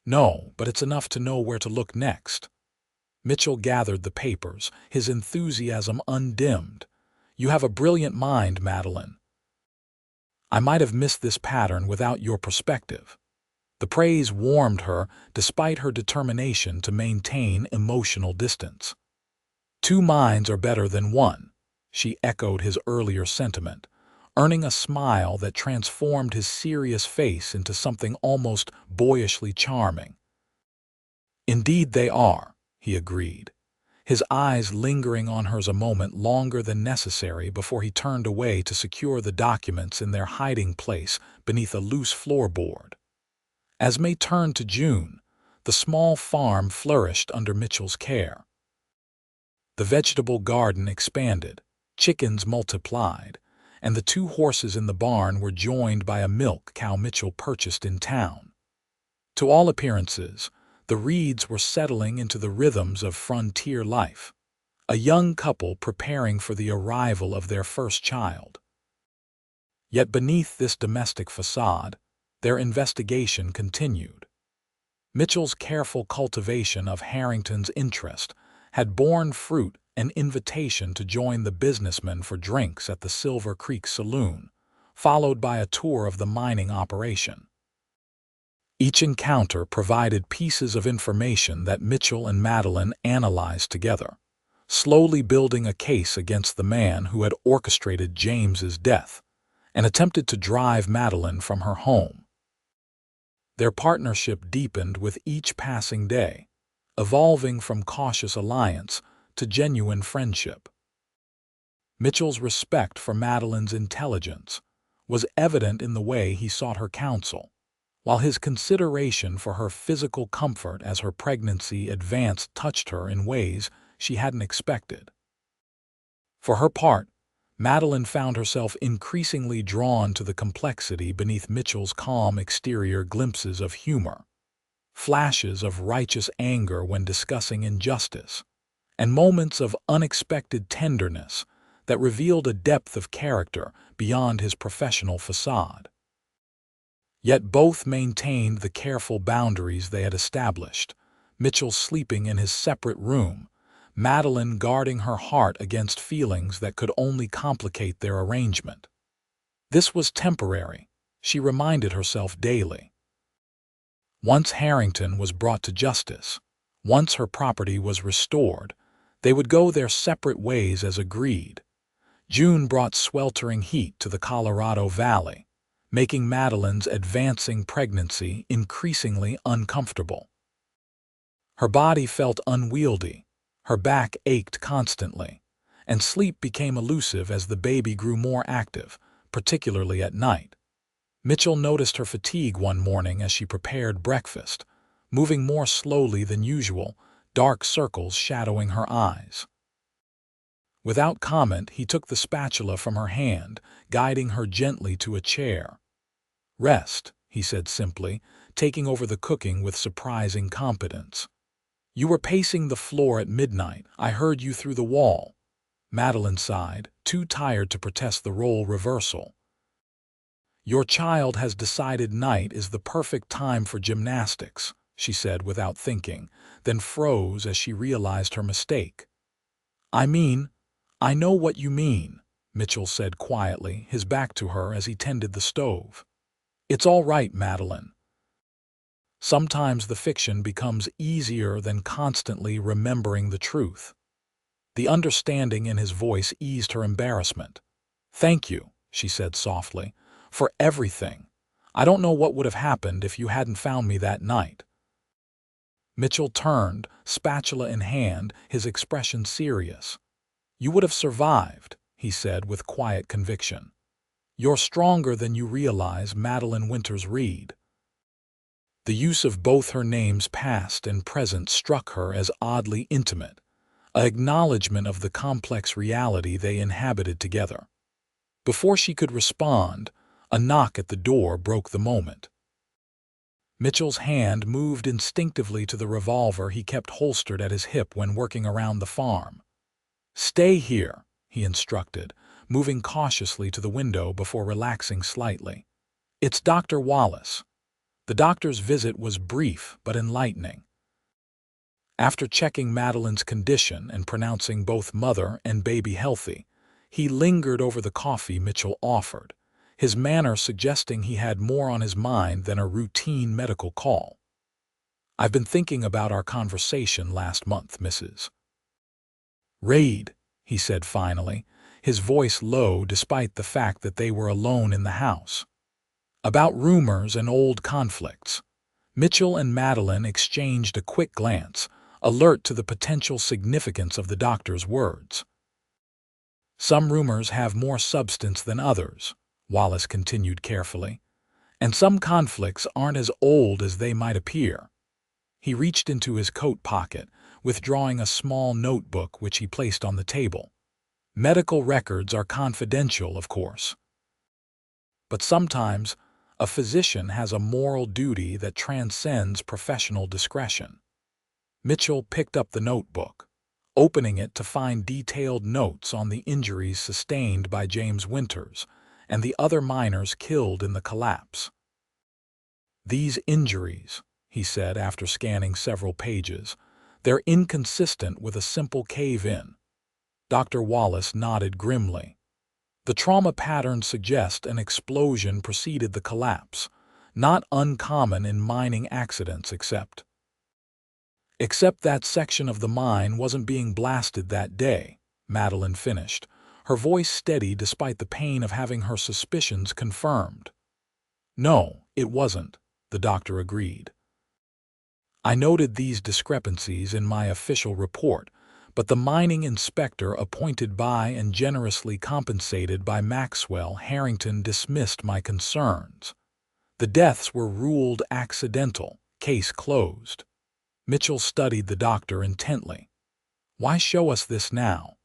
No, but it's enough to know where to look next." Mitchell gathered the papers, his enthusiasm undimmed. "You have a brilliant mind, Madeline. I might have missed this pattern without your perspective." The praise warmed her despite her determination to maintain emotional distance. "Two minds are better than one," she echoed his earlier sentiment, earning a smile that transformed his serious face into something almost boyishly charming. "Indeed they are," he agreed, his eyes lingering on hers a moment longer than necessary before he turned away to secure the documents in their hiding place beneath a loose floorboard. As May turned to June, the small farm flourished under Mitchell's care. The vegetable garden expanded, chickens multiplied, and the 2 horses in the barn were joined by a milk cow Mitchell purchased in town. To all appearances, the Reeds were settling into the rhythms of frontier life, a young couple preparing for the arrival of their first child. Yet beneath this domestic facade, their investigation continued. Mitchell's careful cultivation of Harrington's interest had borne fruit, an invitation to join the businessman for drinks at the Silver Creek Saloon, followed by a tour of the mining operation. Each encounter provided pieces of information that Mitchell and Madeline analyzed together, slowly building a case against the man who had orchestrated James's death and attempted to drive Madeline from her home. Their partnership deepened with each passing day, evolving from cautious alliance to genuine friendship. Mitchell's respect for Madeline's intelligence was evident in the way he sought her counsel, while his consideration for her physical comfort as her pregnancy advanced touched her in ways she hadn't expected. For her part, Madeline found herself increasingly drawn to the complexity beneath Mitchell's calm exterior, glimpses of humor, flashes of righteous anger when discussing injustice, and moments of unexpected tenderness that revealed a depth of character beyond his professional facade. Yet both maintained the careful boundaries they had established, Mitchell sleeping in his separate room, Madeline guarding her heart against feelings that could only complicate their arrangement. This was temporary, she reminded herself daily. Once Harrington was brought to justice, once her property was restored, they would go their separate ways as agreed. June brought sweltering heat to the Colorado Valley, making Madeline's advancing pregnancy increasingly uncomfortable. Her body felt unwieldy, her back ached constantly, and sleep became elusive as the baby grew more active, particularly at night. Mitchell noticed her fatigue one morning as she prepared breakfast, moving more slowly than usual, dark circles shadowing her eyes. Without comment, he took the spatula from her hand, guiding her gently to a chair. "Rest," he said simply, taking over the cooking with surprising competence. "You were pacing the floor at midnight. I heard you through the wall." Madeline sighed, too tired to protest the role reversal. "Your child has decided night is the perfect time for gymnastics," she said without thinking, then froze as she realized her mistake. I know what you mean," Mitchell said quietly, his back to her as he tended the stove. "It's all right, Madeline. Sometimes the fiction becomes easier than constantly remembering the truth." The understanding in his voice eased her embarrassment. "Thank you," she said softly, "for everything. I don't know what would have happened if you hadn't found me that night." Mitchell turned, spatula in hand, his expression serious. "You would have survived," he said with quiet conviction. "You're stronger than you realize, Madeline Winters Reed." The use of both her names, past and present, struck her as oddly intimate, an acknowledgement of the complex reality they inhabited together. Before she could respond, a knock at the door broke the moment. Mitchell's hand moved instinctively to the revolver he kept holstered at his hip when working around the farm. "Stay here," he instructed, moving cautiously to the window before relaxing slightly. "It's Dr. Wallace." The doctor's visit was brief but enlightening. After checking Madeline's condition and pronouncing both mother and baby healthy, he lingered over the coffee Mitchell offered, his manner suggesting he had more on his mind than a routine medical call. "I've been thinking about our conversation last month, Mrs. Reid," he said finally, his voice low despite the fact that they were alone in the house. "About rumors and old conflicts." Mitchell and Madeline exchanged a quick glance, alert to the potential significance of the doctor's words. "Some rumors have more substance than others," Wallace continued carefully, "and some conflicts aren't as old as they might appear." He reached into his coat pocket, withdrawing a small notebook which he placed on the table. "Medical records are confidential, of course. But sometimes a physician has a moral duty that transcends professional discretion." Mitchell picked up the notebook, opening it to find detailed notes on the injuries sustained by James Winters and the other miners killed in the collapse. "These injuries," he said after scanning several pages, "they're inconsistent with a simple cave-in." Dr. Wallace nodded grimly. "The trauma patterns suggest an explosion preceded the collapse, not uncommon in mining accidents Except that section of the mine wasn't being blasted that day," Madeline finished, her voice steady despite the pain of having her suspicions confirmed. "No, it wasn't," the doctor agreed. "I noted these discrepancies in my official report, but the mining inspector appointed by and generously compensated by Maxwell Harrington dismissed my concerns. The deaths were ruled accidental, case closed." Mitchell studied the doctor intently. "Why show us this now?"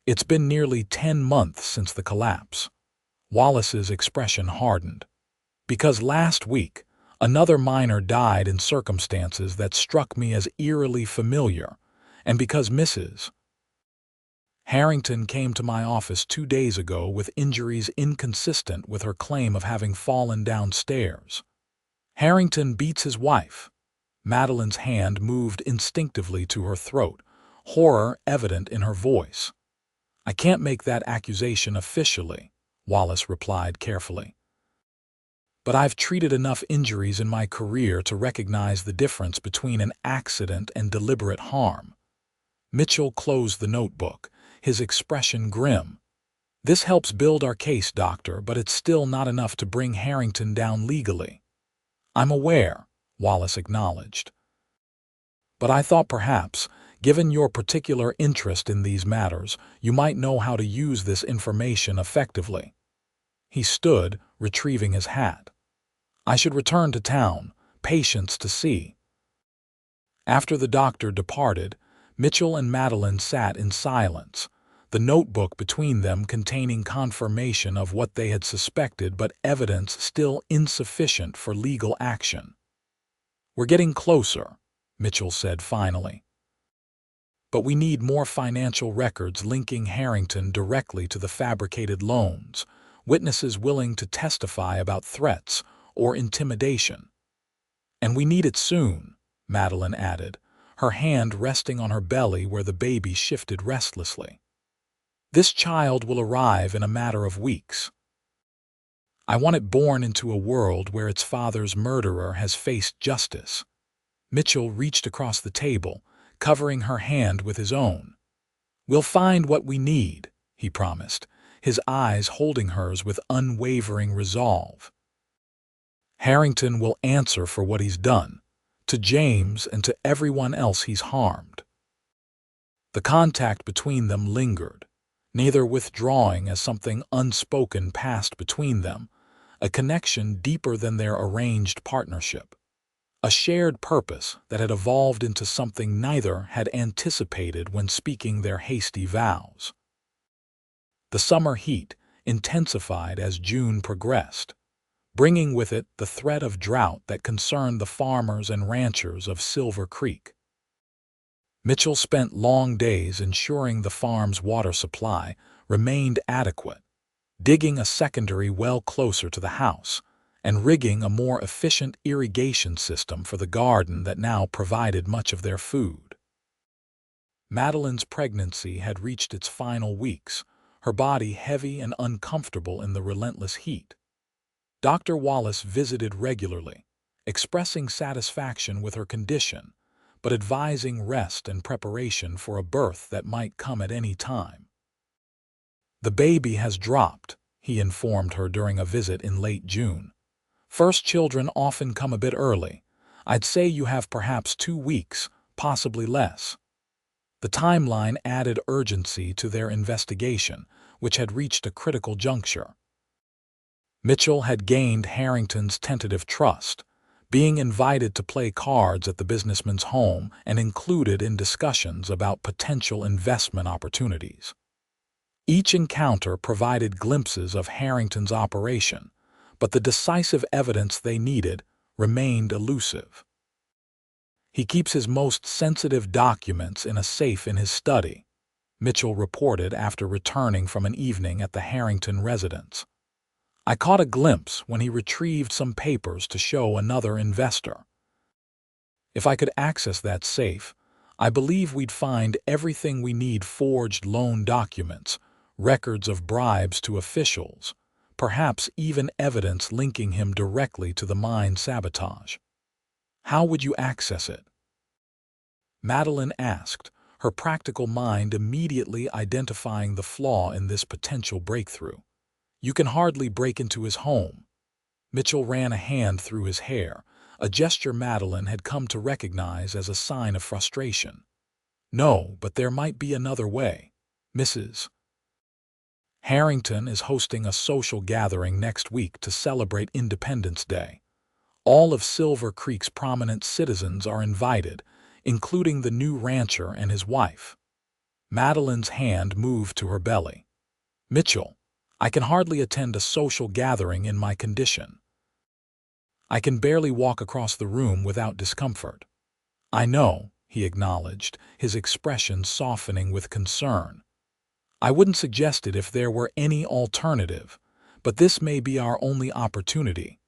"It's been nearly 10 months since the collapse." Wallace's expression hardened. "Because last week, another miner died in circumstances that struck me as eerily familiar, and because Mrs. Harrington came to my office 2 days ago with injuries inconsistent with her claim of having fallen downstairs. Harrington beats his wife." Madeline's hand moved instinctively to her throat, horror evident in her voice. "I can't make that accusation officially," Wallace replied carefully. "But I've treated enough injuries in my career to recognize the difference between an accident and deliberate harm." Mitchell closed the notebook, his expression grim. "This helps build our case, Doctor, but it's still not enough to bring Harrington down legally." "I'm aware," Wallace acknowledged. "But I thought perhaps, given your particular interest in these matters, you might know how to use this information effectively." He stood, retrieving his hat. "I should return to town, patients to see." After the doctor departed, Mitchell and Madeline sat in silence, the notebook between them containing confirmation of what they had suspected but evidence still insufficient for legal action. "We're getting closer," Mitchell said finally. "But we need more financial records linking Harrington directly to the fabricated loans, witnesses willing to testify about threats or intimidation. And we need it soon," Madeline added, her hand resting on her belly where the baby shifted restlessly. "This child will arrive in a matter of weeks. I want it born into a world where its father's murderer has faced justice." Mitchell reached across the table, covering her hand with his own. "We'll find what we need," he promised, his eyes holding hers with unwavering resolve. "Harrington will answer for what he's done, to James and to everyone else he's harmed." The contact between them lingered, neither withdrawing as something unspoken passed between them, a connection deeper than their arranged partnership. A shared purpose that had evolved into something neither had anticipated when speaking their hasty vows. The summer heat intensified as June progressed, bringing with it the threat of drought that concerned the farmers and ranchers of Silver Creek. Mitchell spent long days ensuring the farm's water supply remained adequate, digging a secondary well closer to the house, and rigging a more efficient irrigation system for the garden that now provided much of their food. Madeline's pregnancy had reached its final weeks, her body heavy and uncomfortable in the relentless heat. Dr. Wallace visited regularly, expressing satisfaction with her condition, but advising rest and preparation for a birth that might come at any time. "The baby has dropped," he informed her during a visit in late June. "First children often come a bit early. I'd say you have perhaps 2 weeks, possibly less." The timeline added urgency to their investigation, which had reached a critical juncture. Mitchell had gained Harrington's tentative trust, being invited to play cards at the businessman's home and included in discussions about potential investment opportunities. Each encounter provided glimpses of Harrington's operation, but the decisive evidence they needed remained elusive. "He keeps his most sensitive documents in a safe in his study," Mitchell reported after returning from an evening at the Harrington residence. "I caught a glimpse when he retrieved some papers to show another investor. If I could access that safe, I believe we'd find everything we need: forged loan documents, records of bribes to officials, perhaps even evidence linking him directly to the mine sabotage." "How would you access it?" Madeline asked, her practical mind immediately identifying the flaw in this potential breakthrough. "You can hardly break into his home." Mitchell ran a hand through his hair, a gesture Madeline had come to recognize as a sign of frustration. "No, but there might be another way. Mrs. Harrington is hosting a social gathering next week to celebrate Independence Day. All of Silver Creek's prominent citizens are invited, including the new rancher and his wife." Madeline's hand moved to her belly. "Mitchell, I can hardly attend a social gathering in my condition. I can barely walk across the room without discomfort." "I know," he acknowledged, his expression softening with concern. "I wouldn't suggest it if there were any alternative, but this may be our only opportunity.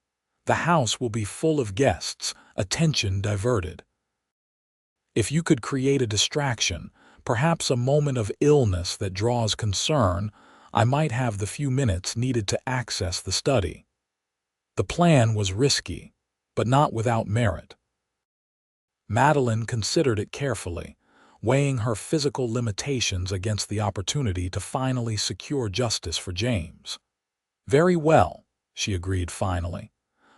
The house will be full of guests, attention diverted. If you could create a distraction, perhaps a moment of illness that draws concern, I might have the few minutes needed to access the study." The plan was risky, but not without merit. Madeline considered it carefully, weighing her physical limitations against the opportunity to finally secure justice for James. "Very well," she agreed finally,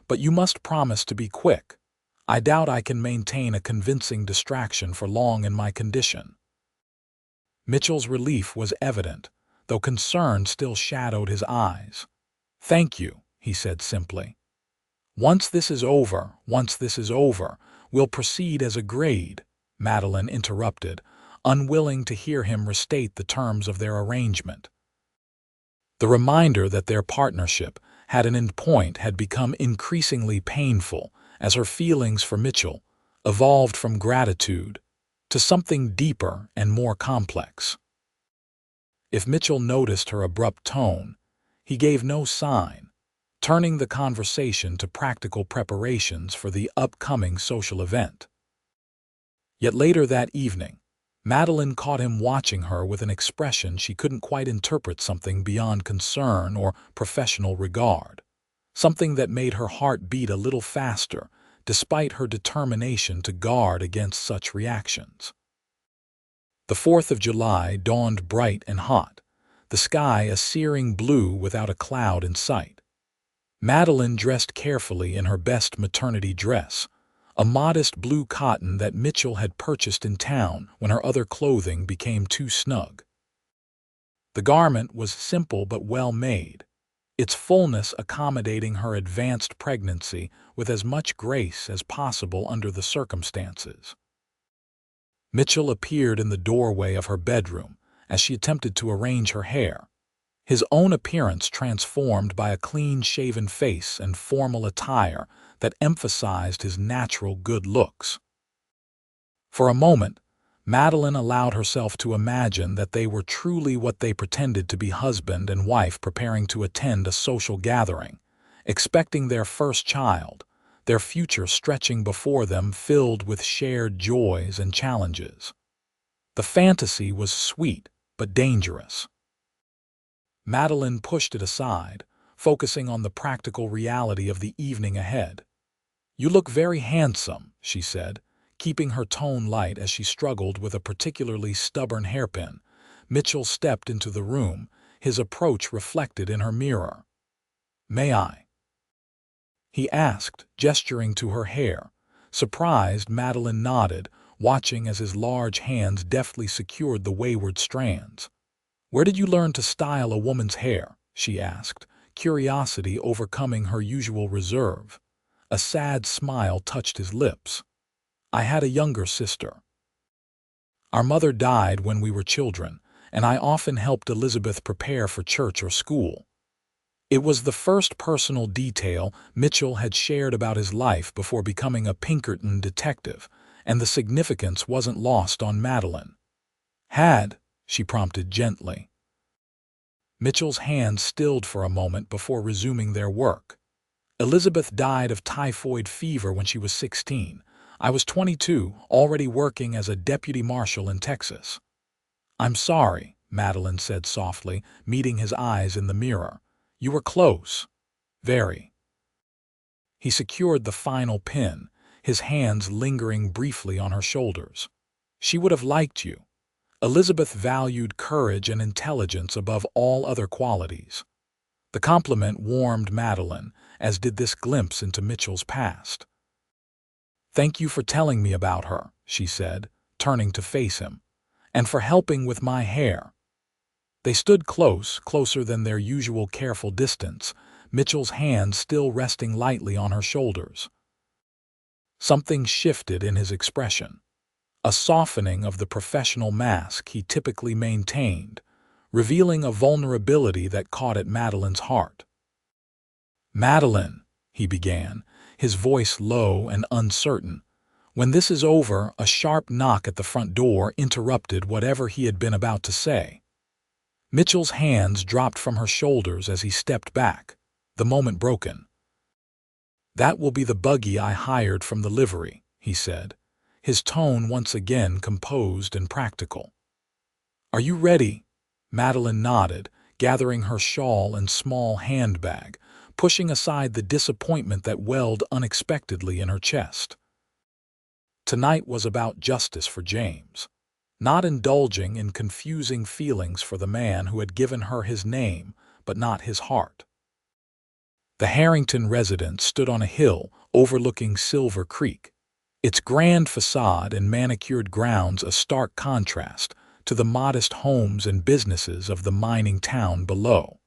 "but you must promise to be quick. I doubt I can maintain a convincing distraction for long in my condition." Mitchell's relief was evident, though concern still shadowed his eyes. "Thank you," he said simply. Once this is over, we'll proceed as agreed," Madeline interrupted, unwilling to hear him restate the terms of their arrangement. The reminder that their partnership had an end point had become increasingly painful as her feelings for Mitchell evolved from gratitude to something deeper and more complex. If Mitchell noticed her abrupt tone, he gave no sign, turning the conversation to practical preparations for the upcoming social event. Yet later that evening, Madeline caught him watching her with an expression she couldn't quite interpret, something beyond concern or professional regard, something that made her heart beat a little faster despite her determination to guard against such reactions. The 4th of July dawned bright and hot, the sky a searing blue without a cloud in sight. Madeline dressed carefully in her best maternity dress, a modest blue cotton that Mitchell had purchased in town when her other clothing became too snug. The garment was simple but well made, its fullness accommodating her advanced pregnancy with as much grace as possible under the circumstances. Mitchell appeared in the doorway of her bedroom as she attempted to arrange her hair, his own appearance transformed by a clean-shaven face and formal attire that emphasized his natural good looks. For a moment, Madeline allowed herself to imagine that they were truly what they pretended to be, husband and wife preparing to attend a social gathering, expecting their first child, their future stretching before them filled with shared joys and challenges. The fantasy was sweet but dangerous. Madeline pushed it aside, focusing on the practical reality of the evening ahead. "You look very handsome," she said, keeping her tone light as she struggled with a particularly stubborn hairpin. Mitchell stepped into the room, his approach reflected in her mirror. "May I?" he asked, gesturing to her hair. Surprised, Madeline nodded, watching as his large hands deftly secured the wayward strands. "Where did you learn to style a woman's hair?" she asked, curiosity overcoming her usual reserve. A sad smile touched his lips. "I had a younger sister. Our mother died when we were children, and I often helped Elizabeth prepare for church or school." It was the first personal detail Mitchell had shared about his life before becoming a Pinkerton detective, and the significance wasn't lost on Madeline. "Had?" she prompted gently. Mitchell's hands stilled for a moment before resuming their work. "Elizabeth died of typhoid fever when she was 16. I was 22, already working as a deputy marshal in Texas." "I'm sorry," Madeline said softly, meeting his eyes in the mirror. "You were close. Very." He secured the final pin, his hands lingering briefly on her shoulders. "She would have liked you." Elizabeth valued courage and intelligence above all other qualities. The compliment warmed Madeline, as did this glimpse into Mitchell's past. "Thank you for telling me about her," she said, turning to face him, "and for helping with my hair." They stood close, closer than their usual careful distance, Mitchell's hand still resting lightly on her shoulders. Something shifted in his expression, a softening of the professional mask he typically maintained, revealing a vulnerability that caught at Madeline's heart. "Madeline," he began, his voice low and uncertain. "When this is over," a sharp knock at the front door interrupted whatever he had been about to say. Mitchell's hands dropped from her shoulders as he stepped back, the moment broken. "That will be the buggy I hired from the livery," he said, his tone once again composed and practical. "Are you ready?" Madeline nodded, gathering her shawl and small handbag, pushing aside the disappointment that welled unexpectedly in her chest. Tonight was about justice for James, not indulging in confusing feelings for the man who had given her his name but not his heart. The Harrington residence stood on a hill overlooking Silver Creek, its grand facade and manicured grounds a stark contrast to the modest homes and businesses of the mining town below.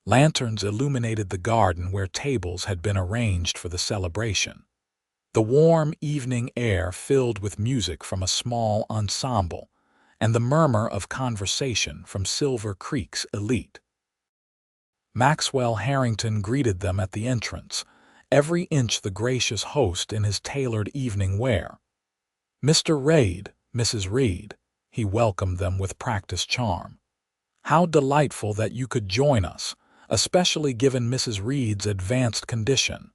Lanterns illuminated the garden where tables had been arranged for the celebration. The warm evening air filled with music from a small ensemble and the murmur of conversation from Silver Creek's elite. Maxwell Harrington greeted them at the entrance, every inch the gracious host in his tailored evening wear. "Mr. Reid, Mrs. Reid," he welcomed them with practiced charm. "How delightful that you could join us, especially given Mrs. Reid's advanced condition."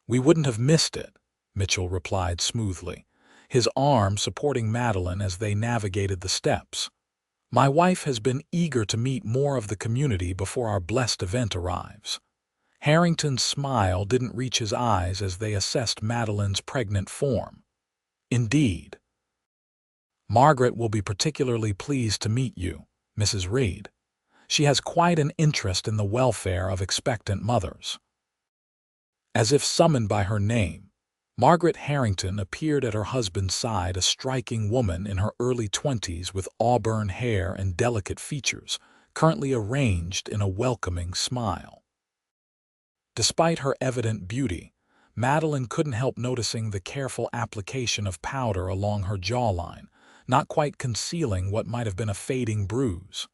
"We wouldn't have missed it," Mitchell replied smoothly, his arm supporting Madeline as they navigated the steps. "My wife has been eager to meet more of the community before our blessed event arrives." Harrington's smile didn't reach his eyes as they assessed Madeline's pregnant form. "Indeed. Margaret will be particularly pleased to meet you, Mrs. Reid. She has quite an interest in the welfare of expectant mothers." As if summoned by her name, Margaret Harrington appeared at her husband's side, a striking woman in her early 20s with auburn hair and delicate features, currently arranged in a welcoming smile. Despite her evident beauty, Madeline couldn't help noticing the careful application of powder along her jawline, not quite concealing what might have been a fading bruise.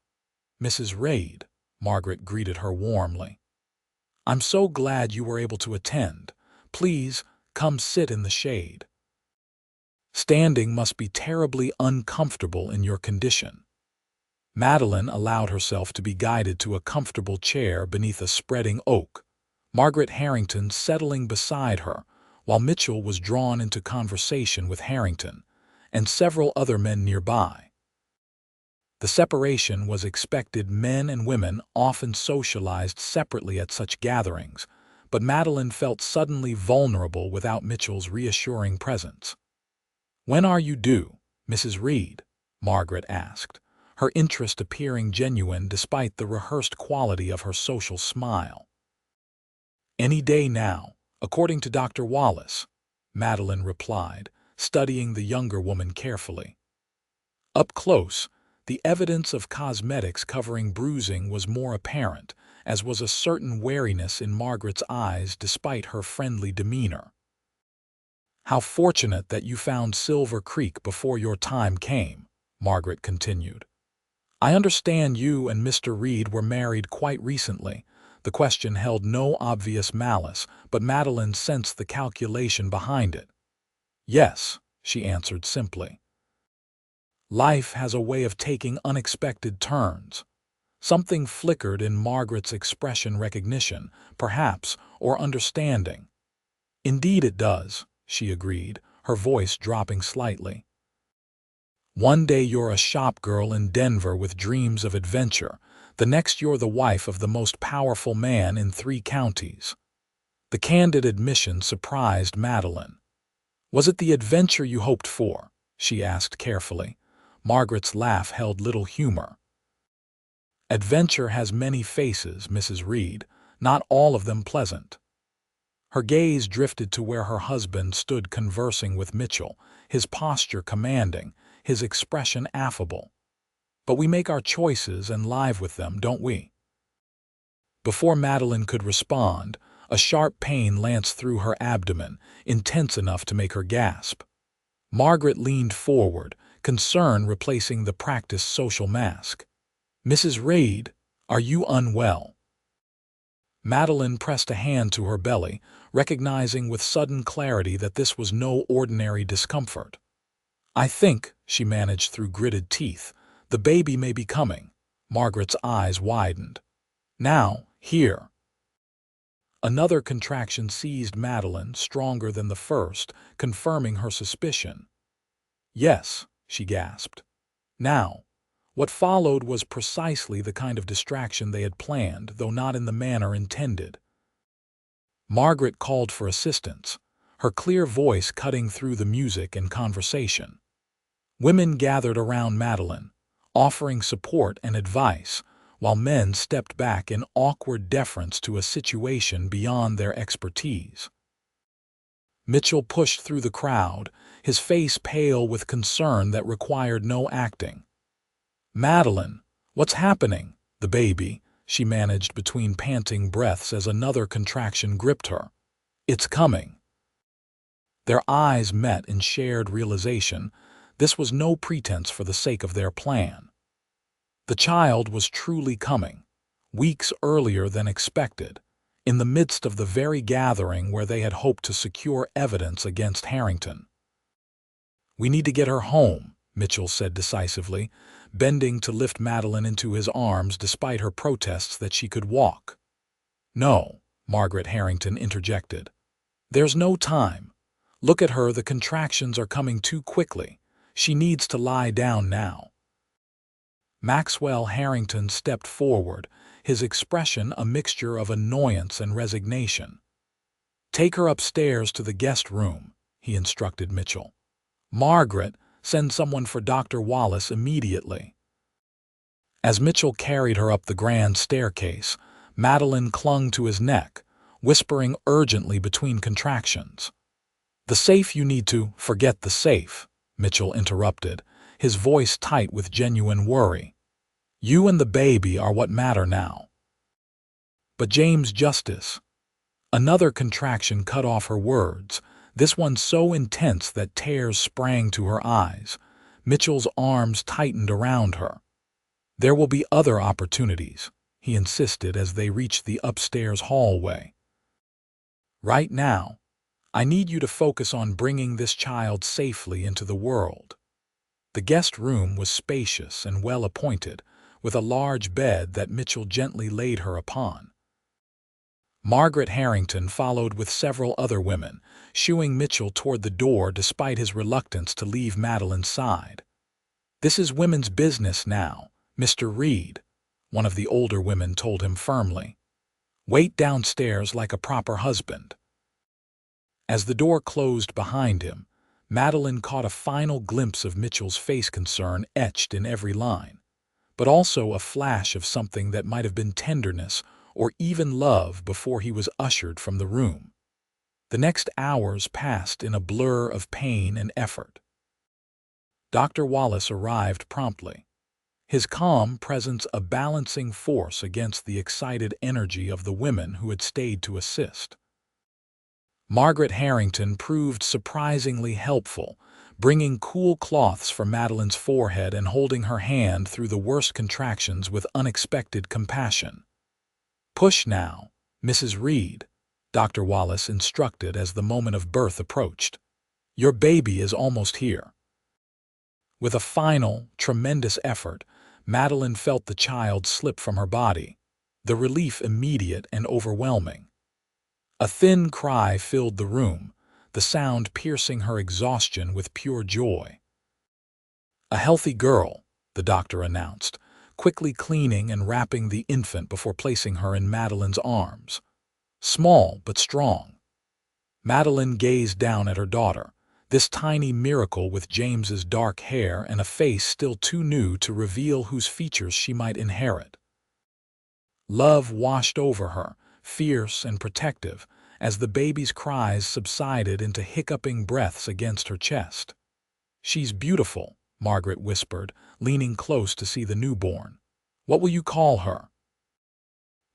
"Mrs. Reid," Margaret greeted her warmly. "I'm so glad you were able to attend. Please, come sit in the shade. Standing must be terribly uncomfortable in your condition." Madeline allowed herself to be guided to a comfortable chair beneath a spreading oak, Margaret Harrington settling beside her, while Mitchell was drawn into conversation with Harrington and several other men nearby. The separation was expected. Men and women often socialized separately at such gatherings, but Madeline felt suddenly vulnerable without Mitchell's reassuring presence. "When are you due, Mrs. Reid?" Margaret asked, her interest appearing genuine despite the rehearsed quality of her social smile. "Any day now, according to Dr. Wallace," Madeline replied, studying the younger woman carefully. Up close, the evidence of cosmetics covering bruising was more apparent, as was a certain wariness in Margaret's eyes despite her friendly demeanor. "How fortunate that you found Silver Creek before your time came," Margaret continued. "I understand you and Mr. Reid were married quite recently." The question held no obvious malice, but Madeline sensed the calculation behind it. "Yes," she answered simply. Life has a way of taking unexpected turns. Something flickered in Margaret's expression, recognition, perhaps, or understanding. "Indeed it does," she agreed, her voice dropping slightly. "One day you're a shop girl in Denver with dreams of adventure. The next you're the wife of the most powerful man in 3 counties. The candid admission surprised Madeline. "Was it the adventure you hoped for?" she asked carefully. Margaret's laugh held little humor. "Adventure has many faces, Mrs. Reid, not all of them pleasant." Her gaze drifted to where her husband stood conversing with Mitchell, his posture commanding, his expression affable. "But we make our choices and live with them, don't we?" Before Madeline could respond, a sharp pain lanced through her abdomen, intense enough to make her gasp. Margaret leaned forward, concern replacing the practiced social mask. "Mrs. Reid, are you unwell?" Madeline pressed a hand to her belly, recognizing with sudden clarity that this was no ordinary discomfort. "I think," she managed through gritted teeth, "the baby may be coming." Margaret's eyes widened. "Now, here." Another contraction seized Madeline, stronger than the first, confirming her suspicion. "Yes," she gasped. "Now." What followed was precisely the kind of distraction they had planned, though not in the manner intended. Margaret called for assistance, her clear voice cutting through the music and conversation. Women gathered around Madeline, offering support and advice, while men stepped back in awkward deference to a situation beyond their expertise. Mitchell pushed through the crowd, his face pale with concern that required no acting. "Madeline, what's happening?" "The baby," she managed between panting breaths as another contraction gripped her. "It's coming." Their eyes met in shared realization. This was no pretense for the sake of their plan. The child was truly coming, weeks earlier than expected, in the midst of the very gathering where they had hoped to secure evidence against Harrington. "We need to get her home," Mitchell said decisively, bending to lift Madeline into his arms despite her protests that she could walk. "No," Margaret Harrington interjected. "There's no time. Look at her, the contractions are coming too quickly. She needs to lie down now." Maxwell Harrington stepped forward, his expression a mixture of annoyance and resignation. "Take her upstairs to the guest room," he instructed Mitchell. "Margaret, send someone for Dr. Wallace immediately." As Mitchell carried her up the grand staircase, Madeline clung to his neck, whispering urgently between contractions. "The safe you need to—" "Forget the safe," Mitchell interrupted, his voice tight with genuine worry. "You and the baby are what matter now." "But James Justice—" Another contraction cut off her words, this one so intense that tears sprang to her eyes. Mitchell's arms tightened around her. There will be other opportunities, he insisted as they reached the upstairs hallway. Right now, I need you to focus on bringing this child safely into the world. The guest room was spacious and well appointed, with a large bed that Mitchell gently laid her upon. Margaret Harrington followed with several other women, shooing Mitchell toward the door despite his reluctance to leave Madeline's side. "This is women's business now, Mr. Reed," one of the older women told him firmly. "Wait downstairs like a proper husband." As the door closed behind him, Madeline caught a final glimpse of Mitchell's face, concern etched in every line, but also a flash of something that might have been tenderness or even love before he was ushered from the room. The next hours passed in a blur of pain and effort. Dr. Wallace arrived promptly, his calm presence a balancing force against the excited energy of the women who had stayed to assist. Margaret Harrington proved surprisingly helpful, bringing cool cloths for Madeline's forehead and holding her hand through the worst contractions with unexpected compassion. "Push now, Mrs. Reed," Dr. Wallace instructed as the moment of birth approached. "Your baby is almost here." With a final, tremendous effort, Madeline felt the child slip from her body, the relief immediate and overwhelming. A thin cry filled the room, the sound piercing her exhaustion with pure joy. "A healthy girl," the doctor announced, quickly cleaning and wrapping the infant before placing her in Madeline's arms. "Small but strong." Madeline gazed down at her daughter, this tiny miracle with James's dark hair and a face still too new to reveal whose features she might inherit. Love washed over her, fierce and protective, as the baby's cries subsided into hiccuping breaths against her chest. "She's beautiful," Margaret whispered, leaning close to see the newborn. "What will you call her?"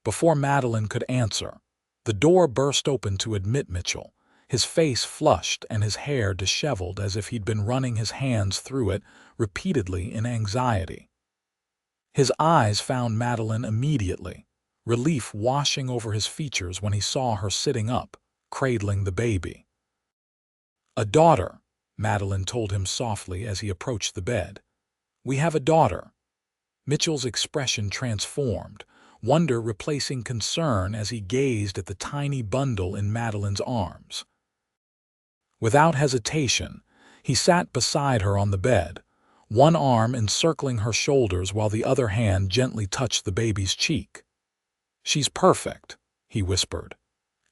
Before Madeline could answer, the door burst open to admit Mitchell, his face flushed and his hair disheveled as if he'd been running his hands through it repeatedly in anxiety. His eyes found Madeline immediately, relief washing over his features when he saw her sitting up, cradling the baby. "A daughter," Madeline told him softly as he approached the bed. "We have a daughter." Mitchell's expression transformed, wonder replacing concern as he gazed at the tiny bundle in Madeline's arms. Without hesitation, he sat beside her on the bed, one arm encircling her shoulders while the other hand gently touched the baby's cheek. "She's perfect," he whispered,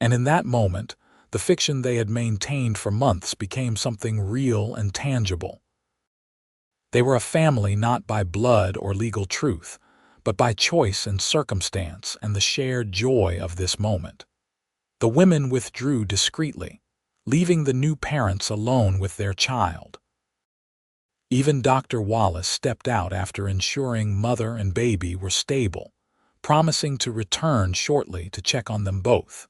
and in that moment, the fiction they had maintained for months became something real and tangible. They were a family not by blood or legal truth, but by choice and circumstance and the shared joy of this moment. The women withdrew discreetly, leaving the new parents alone with their child. Even Dr. Wallace stepped out after ensuring mother and baby were stable, promising to return shortly to check on them both.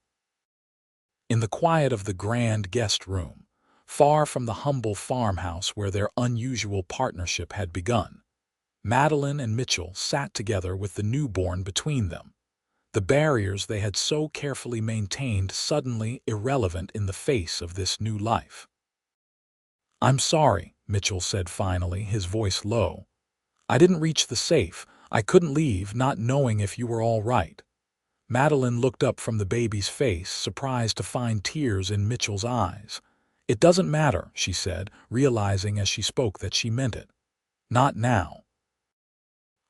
In the quiet of the grand guest room, far from the humble farmhouse where their unusual partnership had begun, Madeline and Mitchell sat together with the newborn between them, the barriers they had so carefully maintained suddenly irrelevant in the face of this new life. "I'm sorry," Mitchell said finally, his voice low. "I didn't reach the safe. I couldn't leave, not knowing if you were all right." Madeline looked up from the baby's face, surprised to find tears in Mitchell's eyes. "It doesn't matter," she said, realizing as she spoke that she meant it. "Not now."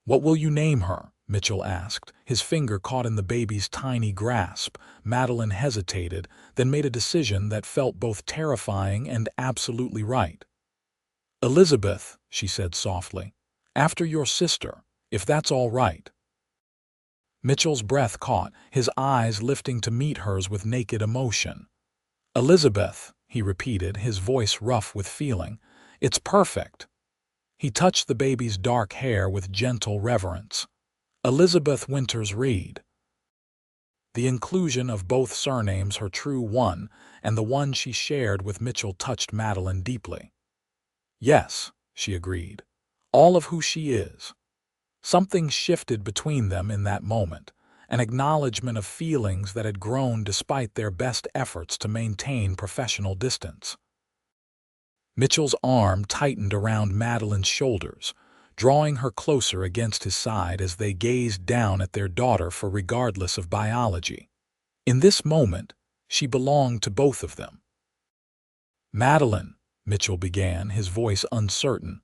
"What will you name her?" Mitchell asked, his finger caught in the baby's tiny grasp. Madeline hesitated, then made a decision that felt both terrifying and absolutely right. "Elizabeth," she said softly, "after your sister, if that's all right." Mitchell's breath caught, his eyes lifting to meet hers with naked emotion. "Elizabeth," he repeated, his voice rough with feeling. "It's perfect." He touched the baby's dark hair with gentle reverence. "Elizabeth Winters Reed." The inclusion of both surnames, her true one and the one she shared with Mitchell, touched Madeline deeply. "Yes," she agreed, "all of who she is." Something shifted between them in that moment, an acknowledgement of feelings that had grown despite their best efforts to maintain professional distance. Mitchell's arm tightened around Madeline's shoulders, drawing her closer against his side as they gazed down at their daughter for regardless of biology. In this moment, she belonged to both of them. "Madeline," Mitchell began, his voice uncertain.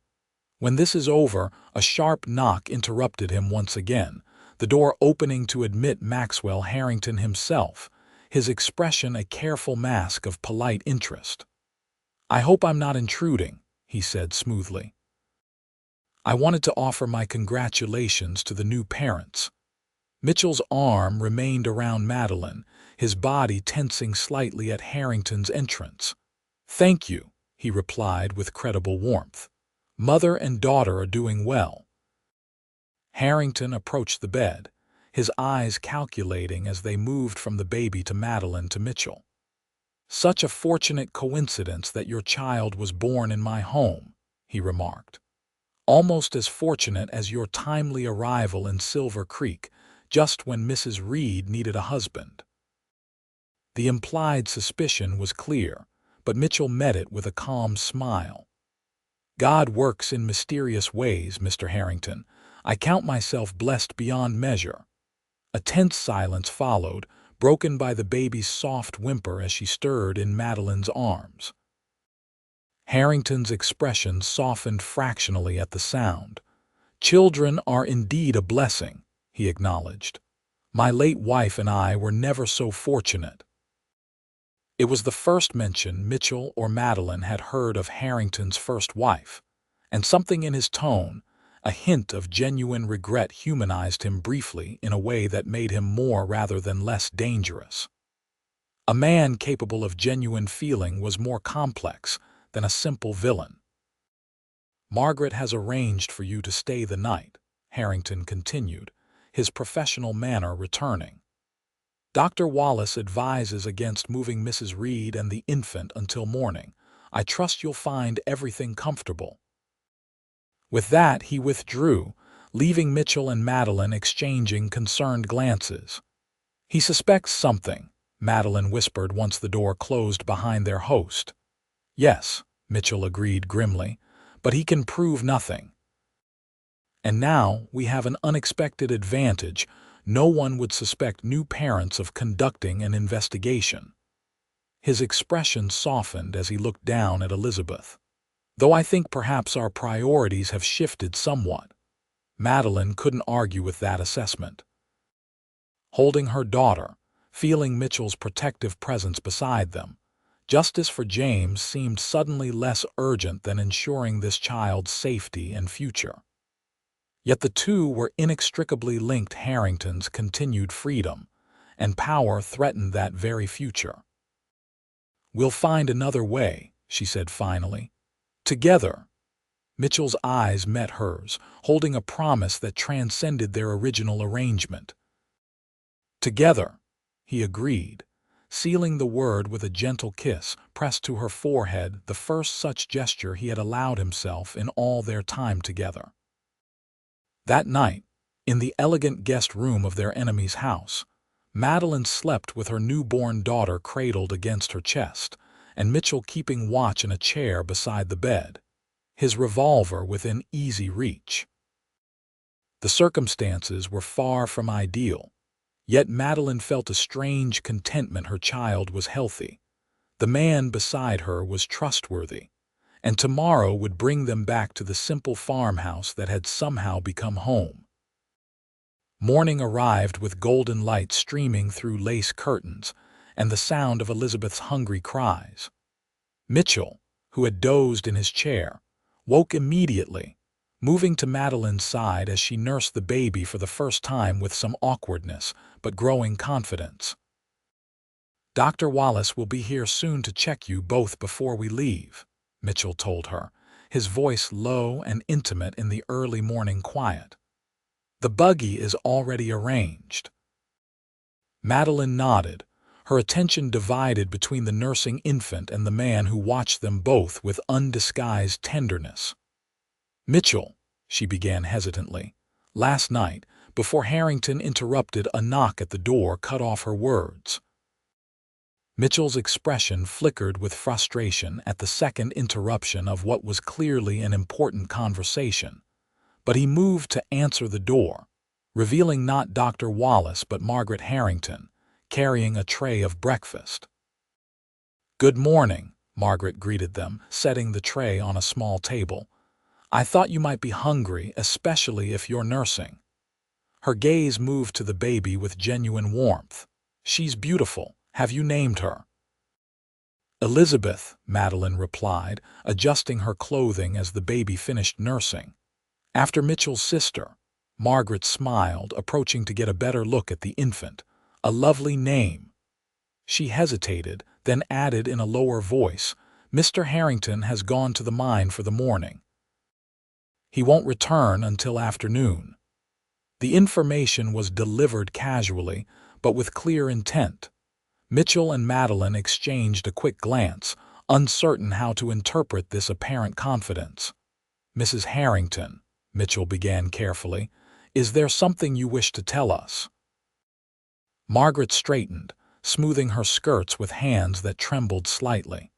When this is over, a sharp knock interrupted him once again, the door opening to admit Maxwell Harrington himself, his expression a careful mask of polite interest. "I hope I'm not intruding," he said smoothly. "I wanted to offer my congratulations to the new parents." Mitchell's arm remained around Madeline, his body tensing slightly at Harrington's entrance. "Thank you," he replied with credible warmth. "Mother and daughter are doing well." Harrington approached the bed, his eyes calculating as they moved from the baby to Madeline to Mitchell. "Such a fortunate coincidence that your child was born in my home," he remarked. "Almost as fortunate as your timely arrival in Silver Creek, just when Mrs. Reed needed a husband." The implied suspicion was clear, but Mitchell met it with a calm smile. "God works in mysterious ways, Mr. Harrington. I count myself blessed beyond measure." A tense silence followed, broken by the baby's soft whimper as she stirred in Madeline's arms. Harrington's expression softened fractionally at the sound. "Children are indeed a blessing," he acknowledged. "My late wife and I were never so fortunate." It was the first mention Mitchell or Madeline had heard of Harrington's first wife, and something in his tone, a hint of genuine regret, humanized him briefly in a way that made him more rather than less dangerous. A man capable of genuine feeling was more complex than a simple villain. "Margaret has arranged for you to stay the night," Harrington continued, his professional manner returning. "Dr. Wallace advises against moving Mrs. Reed and the infant until morning. I trust you'll find everything comfortable." With that, he withdrew, leaving Mitchell and Madeline exchanging concerned glances. "He suspects something," Madeline whispered once the door closed behind their host. "Yes," Mitchell agreed grimly, "but he can prove nothing. And now we have an unexpected advantage. No one would suspect new parents of conducting an investigation." His expression softened as he looked down at Elizabeth. "Though I think perhaps our priorities have shifted somewhat." Madeline couldn't argue with that assessment. Holding her daughter, feeling Mitchell's protective presence beside them, justice for James seemed suddenly less urgent than ensuring this child's safety and future. Yet the two were inextricably linked. Harrington's continued freedom and power threatened that very future. "We'll find another way," she said finally. "Together." Mitchell's eyes met hers, holding a promise that transcended their original arrangement. "Together," he agreed, sealing the word with a gentle kiss pressed to her forehead, the first such gesture he had allowed himself in all their time together. That night, in the elegant guest room of their enemy's house, Madeline slept with her newborn daughter cradled against her chest, and Mitchell keeping watch in a chair beside the bed, his revolver within easy reach. The circumstances were far from ideal, yet Madeline felt a strange contentment. Her child was healthy, the man beside her was trustworthy, and tomorrow would bring them back to the simple farmhouse that had somehow become home. Morning arrived with golden light streaming through lace curtains and the sound of Elizabeth's hungry cries. Mitchell, who had dozed in his chair, woke immediately, moving to Madeline's side as she nursed the baby for the first time with some awkwardness but growing confidence. "Dr. Wallace will be here soon to check you both before we leave," Mitchell told her, his voice low and intimate in the early morning quiet. "The buggy is already arranged." Madeline nodded, her attention divided between the nursing infant and the man who watched them both with undisguised tenderness. "Mitchell," she began hesitantly, Last night, before Harrington interrupted, a knock at the door cut off her words. Mitchell's expression flickered with frustration at the second interruption of what was clearly an important conversation, but he moved to answer the door, revealing not Dr. Wallace but Margaret Harrington, carrying a tray of breakfast. "Good morning," Margaret greeted them, setting the tray on a small table. "I thought you might be hungry, especially if you're nursing." Her gaze moved to the baby with genuine warmth. "She's beautiful. Have you named her?" "Elizabeth," Madeline replied, adjusting her clothing as the baby finished nursing. "After Mitchell's sister." Margaret smiled, approaching to get a better look at the infant. "A lovely name." She hesitated, then added in a lower voice, "Mr. Harrington has gone to the mine for the morning. He won't return until afternoon." The information was delivered casually, but with clear intent. Mitchell and Madeline exchanged a quick glance, uncertain how to interpret this apparent confidence. "Mrs. Harrington," Mitchell began carefully, "is there something you wish to tell us?" Margaret straightened, smoothing her skirts with hands that trembled slightly.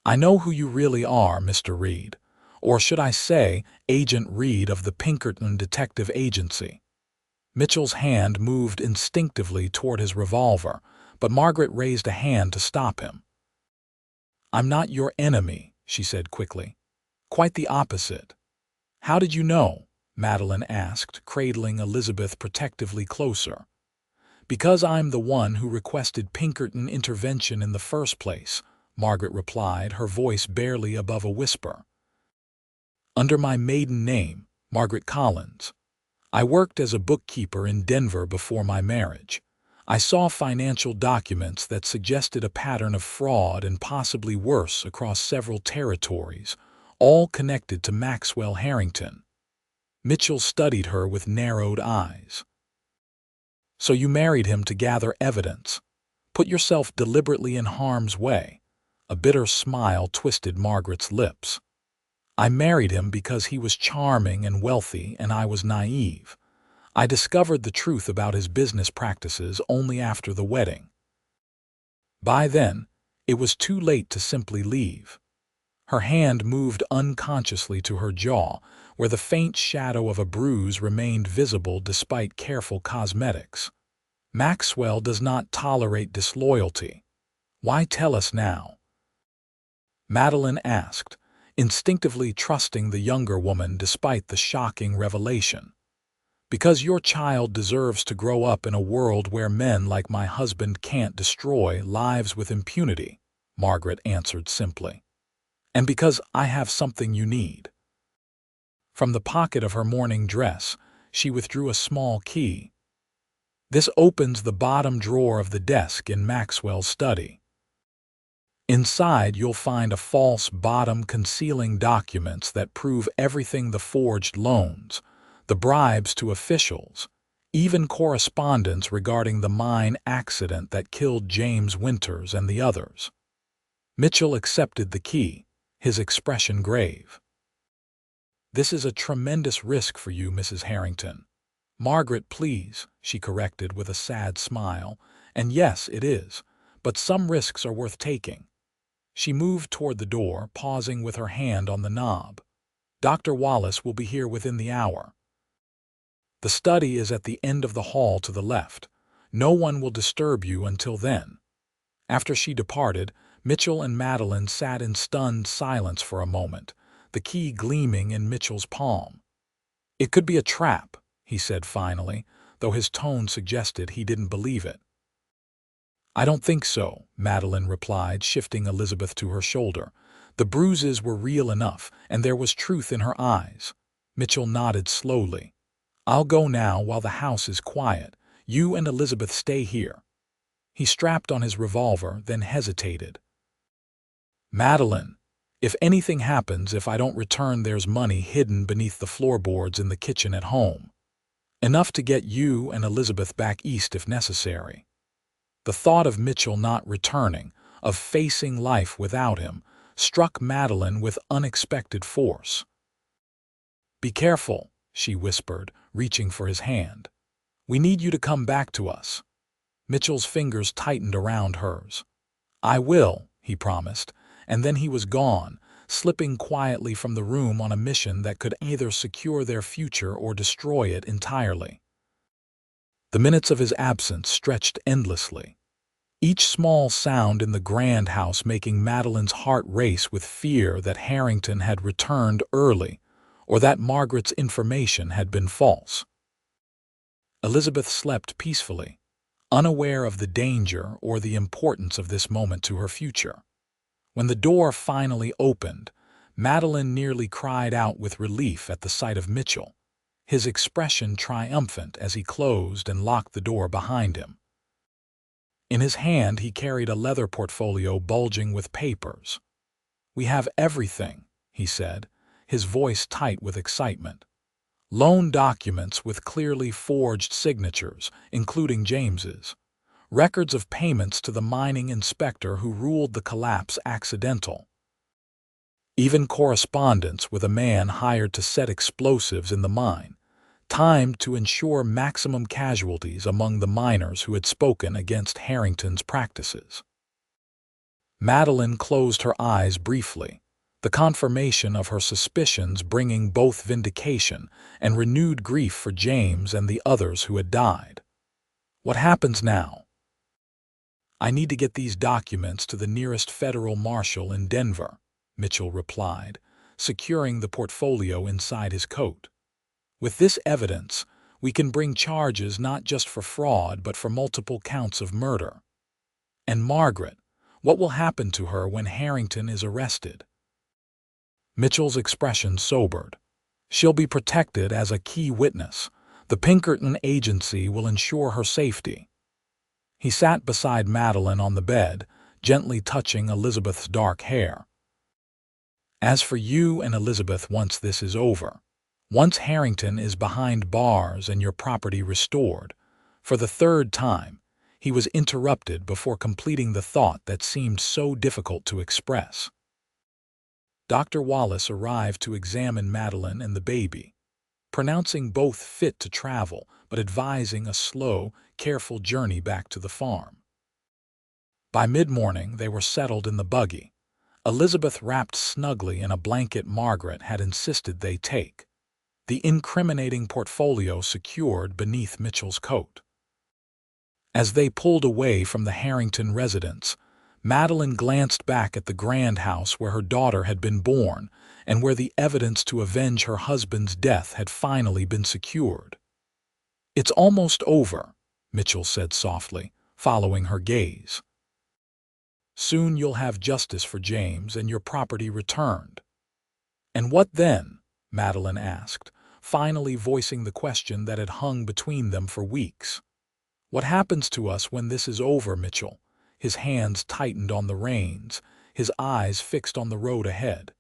"I know who you really are, Mr. Reed, or should I say, Agent Reed of the Pinkerton Detective Agency." Mitchell's hand moved instinctively toward his revolver, but Margaret raised a hand to stop him. "I'm not your enemy," she said quickly. "Quite the opposite." "How did you know?" Madeline asked, cradling Elizabeth protectively closer. "Because I'm the one who requested Pinkerton intervention in the first place," Margaret replied, her voice barely above a whisper. "Under my maiden name, Margaret Collins. I worked as a bookkeeper in Denver before my marriage. I saw financial documents that suggested a pattern of fraud and possibly worse across several territories, all connected to Maxwell Harrington." Mitchell studied her with narrowed eyes. "So you married him to gather evidence, put yourself deliberately in harm's way." A bitter smile twisted Margaret's lips. "I married him because he was charming and wealthy and I was naive. I discovered the truth about his business practices only after the wedding. By then, it was too late to simply leave." Her hand moved unconsciously to her jaw, where the faint shadow of a bruise remained visible despite careful cosmetics. "Maxwell does not tolerate disloyalty. Why tell us now?" Madeline asked, instinctively trusting the younger woman despite the shocking revelation. "Because your child deserves to grow up in a world where men like my husband can't destroy lives with impunity," Margaret answered simply. "And because I have something you need." From the pocket of her morning dress, she withdrew a small key. "This opens the bottom drawer of the desk in Maxwell's study. Inside, you'll find a false bottom concealing documents that prove everything: the forged loans, the bribes to officials, even correspondence regarding the mine accident that killed James Winters and the others." Mitchell accepted the key, his expression grave. "This is a tremendous risk for you, Mrs. Harrington." "Margaret, please," she corrected with a sad smile. "And yes, it is, but some risks are worth taking." She moved toward the door, pausing with her hand on the knob. "Dr. Wallace will be here within the hour. The study is at the end of the hall to the left. No one will disturb you until then." After she departed, Mitchell and Madeline sat in stunned silence for a moment, the key gleaming in Mitchell's palm. "It could be a trap," he said finally, though his tone suggested he didn't believe it. "I don't think so," Madeline replied, shifting Elizabeth to her shoulder. The bruises were real enough, and there was truth in her eyes. Mitchell nodded slowly. "I'll go now while the house is quiet. You and Elizabeth stay here." He strapped on his revolver, then hesitated. "Madeline, if anything happens, if I don't return, there's money hidden beneath the floorboards in the kitchen at home. Enough to get you and Elizabeth back east if necessary." The thought of Mitchell not returning, of facing life without him, struck Madeline with unexpected force. "Be careful," she whispered, reaching for his hand. "We need you to come back to us." Mitchell's fingers tightened around hers. "I will," he promised, and then he was gone, slipping quietly from the room on a mission that could either secure their future or destroy it entirely. The minutes of his absence stretched endlessly, each small sound in the grand house making Madeline's heart race with fear that Harrington had returned early or that Margaret's information had been false. Elizabeth slept peacefully, unaware of the danger or the importance of this moment to her future. When the door finally opened, Madeline nearly cried out with relief at the sight of Mitchell, his expression triumphant as he closed and locked the door behind him. In his hand he carried a leather portfolio bulging with papers. "We have everything," he said, his voice tight with excitement. "Loan documents with clearly forged signatures, including James's. Records of payments to the mining inspector who ruled the collapse accidental. Even correspondence with a man hired to set explosives in the mine, timed to ensure maximum casualties among the miners who had spoken against Harrington's practices." Madeline closed her eyes briefly, the confirmation of her suspicions bringing both vindication and renewed grief for James and the others who had died. "What happens now?" "I need to get these documents to the nearest federal marshal in Denver," Mitchell replied, securing the portfolio inside his coat. "With this evidence, we can bring charges not just for fraud but for multiple counts of murder. And Margaret, what will happen to her when Harrington is arrested?" Mitchell's expression sobered. "She'll be protected as a key witness. The Pinkerton agency will ensure her safety." He sat beside Madeline on the bed, gently touching Elizabeth's dark hair. "As for you and Elizabeth, once this is over, once Harrington is behind bars and your property restored," for the third time, he was interrupted before completing the thought that seemed so difficult to express. Dr. Wallace arrived to examine Madeline and the baby, pronouncing both fit to travel but advising a slow, careful journey back to the farm. By mid-morning they were settled in the buggy, Elizabeth wrapped snugly in a blanket Margaret had insisted they take, the incriminating portfolio secured beneath Mitchell's coat. As they pulled away from the Harrington residence, Madeline glanced back at the grand house where her daughter had been born and where the evidence to avenge her husband's death had finally been secured. "It's almost over," Mitchell said softly, following her gaze. "Soon you'll have justice for James and your property returned." "And what then?" Madeline asked, finally voicing the question that had hung between them for weeks. "What happens to us when this is over, Mitchell?" His hands tightened on the reins, his eyes fixed on the road ahead.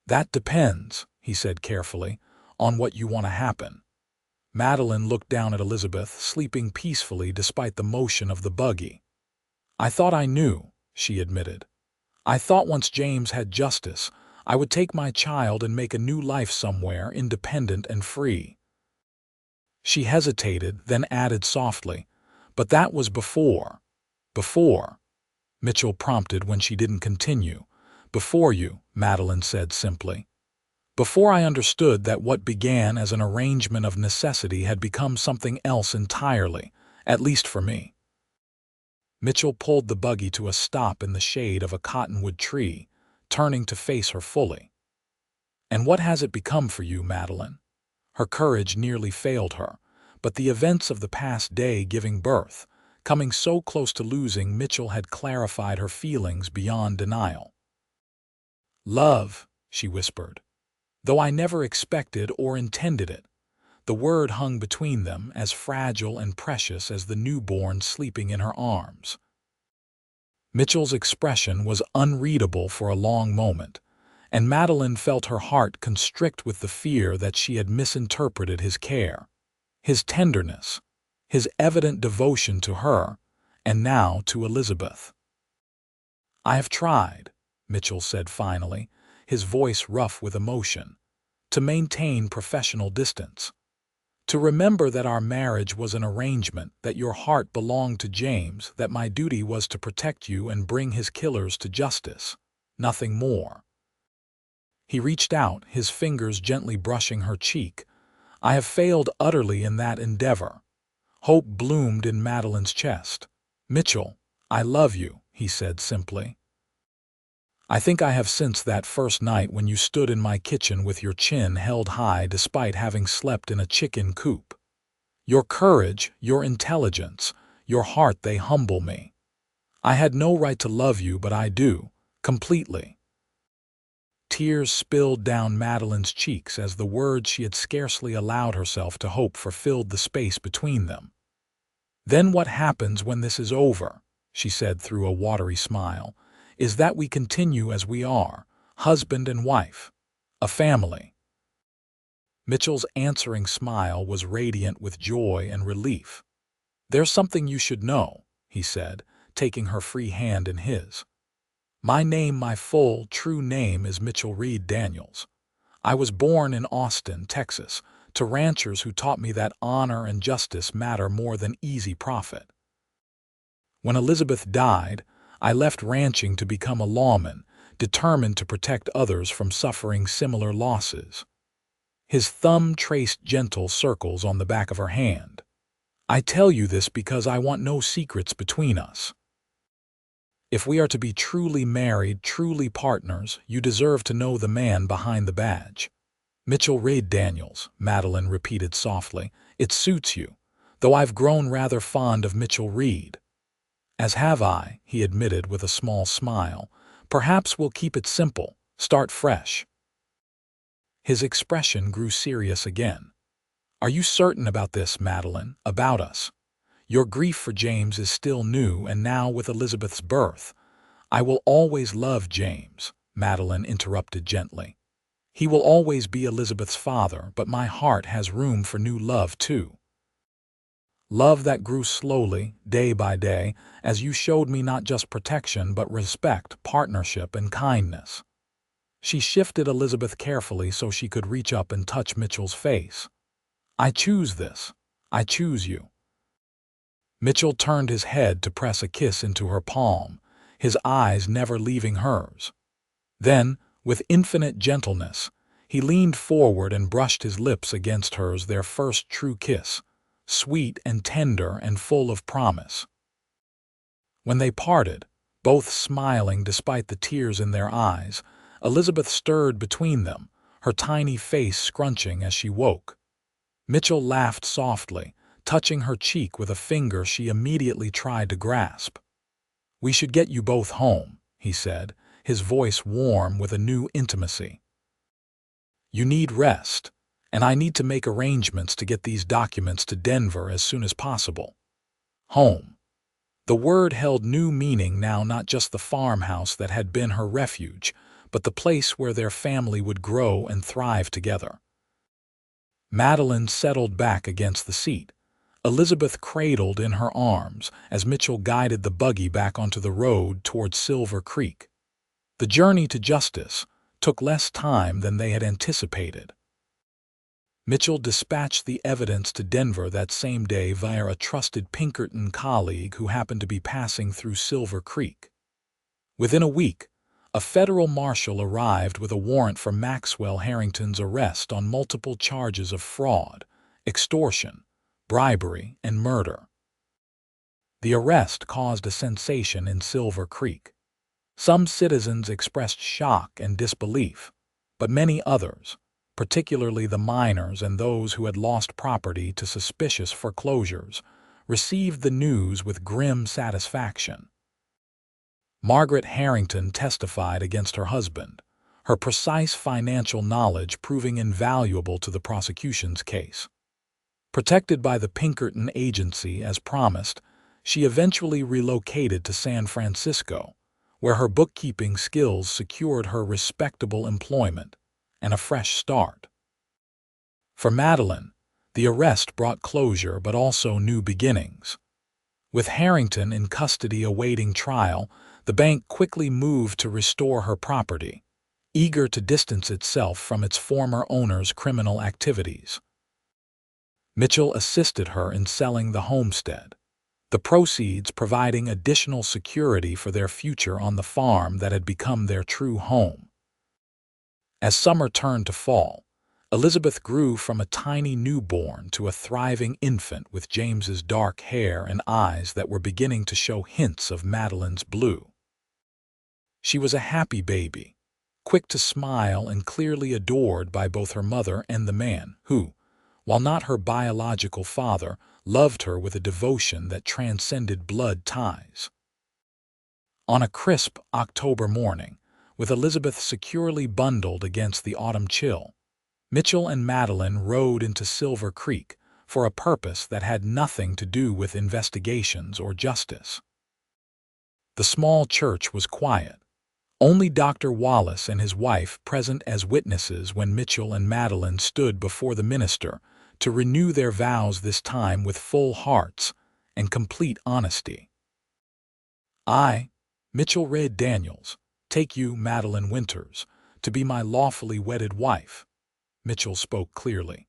"That depends," he said carefully, "on what you want to happen." Madeline looked down at Elizabeth, sleeping peacefully despite the motion of the buggy. "I thought I knew," she admitted. "I thought once James had justice, I would take my child and make a new life somewhere independent and free." She hesitated, then added softly, "But that was before." "Before," Mitchell prompted when she didn't continue. "Before you," Madeline said simply. "Before I understood that what began as an arrangement of necessity had become something else entirely, at least for me." Mitchell pulled the buggy to a stop in the shade of a cottonwood tree, turning to face her fully. "And what has it become for you, Madeline?" Her courage nearly failed her, but the events of the past day giving birth, coming so close to losing Mitchell, had clarified her feelings beyond denial. "Love," she whispered, "though I never expected or intended it." The word hung between them, as fragile and precious as the newborn sleeping in her arms. Mitchell's expression was unreadable for a long moment, and Madeline felt her heart constrict with the fear that she had misinterpreted his care, his tenderness, his evident devotion to her, and now to Elizabeth. "I have tried," Mitchell said finally, his voice rough with emotion, "to maintain professional distance. To remember that our marriage was an arrangement, that your heart belonged to James, that my duty was to protect you and bring his killers to justice. Nothing more. He reached out, his fingers gently brushing her cheek. I have failed utterly in that endeavor. Hope bloomed in Madeline's chest. Mitchell, I love you, he said simply. I think I have since that first night when you stood in my kitchen with your chin held high despite having slept in a chicken coop. Your courage, your intelligence, your heart, they humble me. I had no right to love you, but I do, completely. Tears spilled down Madeline's cheeks as the words she had scarcely allowed herself to hope for filled the space between them. Then what happens when this is over, she said through a watery smile, is that we continue as we are, husband and wife, a family. Mitchell's answering smile was radiant with joy and relief. There's something you should know, he said, taking her free hand in his. My name, my full, true name is Mitchell Reed Daniels. I was born in Austin, Texas, to ranchers who taught me that honor and justice matter more than easy profit. When Elizabeth died, I left ranching to become a lawman, determined to protect others from suffering similar losses. His thumb traced gentle circles on the back of her hand. I tell you this because I want no secrets between us. If we are to be truly married, truly partners, you deserve to know the man behind the badge. Mitchell Reed Daniels, Madeline repeated softly. It suits you, though I've grown rather fond of Mitchell Reed. As have I, he admitted with a small smile. Perhaps we'll keep it simple, start fresh. His expression grew serious again. Are you certain about this, Madeline, about us? Your grief for James is still new, and now with Elizabeth's birth. I will always love James, Madeline interrupted gently. He will always be Elizabeth's father, but my heart has room for new love too. Love that grew slowly, day by day, as you showed me not just protection but respect, partnership, and kindness. She shifted Elizabeth carefully so she could reach up and touch Mitchell's face. I choose this. I choose you. Mitchell turned his head to press a kiss into her palm, his eyes never leaving hers. Then, with infinite gentleness, he leaned forward and brushed his lips against hers, their first true kiss, sweet and tender and full of promise. When they parted, both smiling despite the tears in their eyes, Elizabeth stirred between them, her tiny face scrunching as she woke. Mitchell laughed softly, touching her cheek with a finger she immediately tried to grasp. We should get you both home, he said, his voice warm with a new intimacy. You need rest, and I need to make arrangements to get these documents to Denver as soon as possible. Home. The word held new meaning now, not just the farmhouse that had been her refuge, but the place where their family would grow and thrive together. Madeline settled back against the seat, Elizabeth cradled in her arms as Mitchell guided the buggy back onto the road toward Silver Creek. The journey to justice took less time than they had anticipated. Mitchell dispatched the evidence to Denver that same day via a trusted Pinkerton colleague who happened to be passing through Silver Creek. Within a week, a federal marshal arrived with a warrant for Maxwell Harrington's arrest on multiple charges of fraud, extortion, bribery, and murder. The arrest caused a sensation in Silver Creek. Some citizens expressed shock and disbelief, but many others, particularly the miners and those who had lost property to suspicious foreclosures, received the news with grim satisfaction. Margaret Harrington testified against her husband, her precise financial knowledge proving invaluable to the prosecution's case. Protected by the Pinkerton agency as promised, she eventually relocated to San Francisco, where her bookkeeping skills secured her respectable employment and a fresh start. For Madeline, the arrest brought closure but also new beginnings. With Harrington in custody awaiting trial, the bank quickly moved to restore her property, eager to distance itself from its former owner's criminal activities. Mitchell assisted her in selling the homestead, the proceeds providing additional security for their future on the farm that had become their true home. As summer turned to fall, Elizabeth grew from a tiny newborn to a thriving infant with James's dark hair and eyes that were beginning to show hints of Madeline's blue. She was a happy baby, quick to smile and clearly adored by both her mother and the man who, while not her biological father, loved her with a devotion that transcended blood ties. On a crisp October morning, with Elizabeth securely bundled against the autumn chill, Mitchell and Madeline rode into Silver Creek for a purpose that had nothing to do with investigations or justice. The small church was quiet, only Dr. Wallace and his wife present as witnesses when Mitchell and Madeline stood before the minister to renew their vows, this time with full hearts and complete honesty. I, Mitchell Reed Daniels, take you, Madeline Winters, to be my lawfully wedded wife. Mitchell spoke clearly,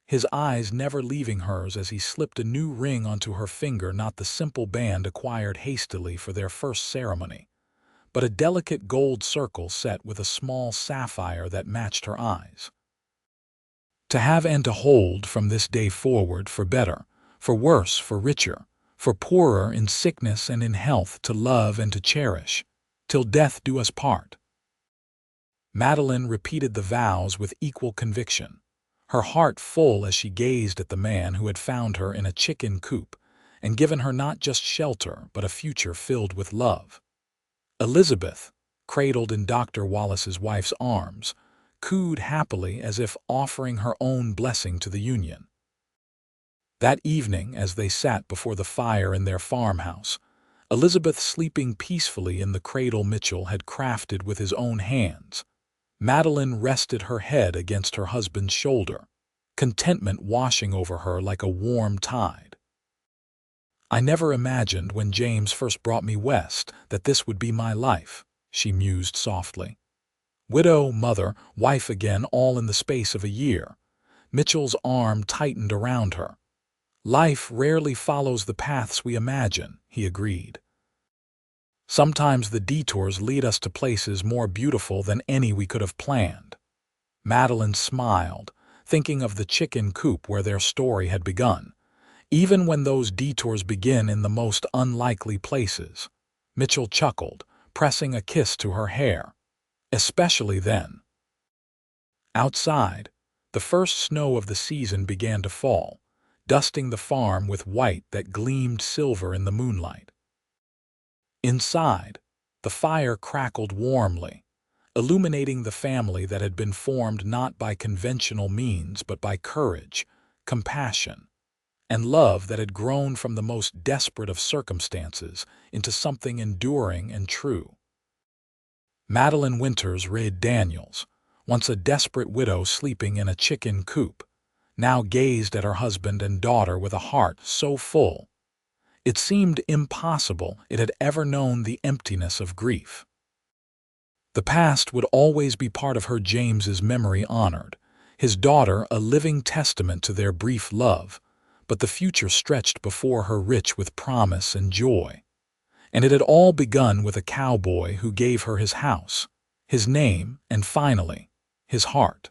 his eyes never leaving hers as he slipped a new ring onto her finger, not the simple band acquired hastily for their first ceremony, but a delicate gold circle set with a small sapphire that matched her eyes. To have and to hold from this day forward, for better, for worse, for richer, for poorer, in sickness and in health, to love and to cherish, till death do us part. Madeline repeated the vows with equal conviction, her heart full as she gazed at the man who had found her in a chicken coop and given her not just shelter but a future filled with love. Elizabeth, cradled in Dr. Wallace's wife's arms, cooed happily as if offering her own blessing to the union. That evening, as they sat before the fire in their farmhouse, Elizabeth sleeping peacefully in the cradle Mitchell had crafted with his own hands, Madeline rested her head against her husband's shoulder, contentment washing over her like a warm tide. I never imagined when James first brought me west that this would be my life, she mused softly. Widow, mother, wife again, all in the space of a year. Mitchell's arm tightened around her. Life rarely follows the paths we imagine, he agreed. Sometimes the detours lead us to places more beautiful than any we could have planned. Madeline smiled, thinking of the chicken coop where their story had begun. Even when those detours begin in the most unlikely places, Mitchell chuckled, pressing a kiss to her hair. Especially then. Outside, the first snow of the season began to fall, dusting the farm with white that gleamed silver in the moonlight. Inside, the fire crackled warmly, illuminating the family that had been formed not by conventional means but by courage, compassion, and love that had grown from the most desperate of circumstances into something enduring and true. Madeline Winters Reed Daniels, once a desperate widow sleeping in a chicken coop, now gazed at her husband and daughter with a heart so full it seemed impossible it had ever known the emptiness of grief. The past would always be part of her, James's memory honored, his daughter a living testament to their brief love, but the future stretched before her rich with promise and joy. And it had all begun with a cowboy who gave her his house, his name, and finally, his heart.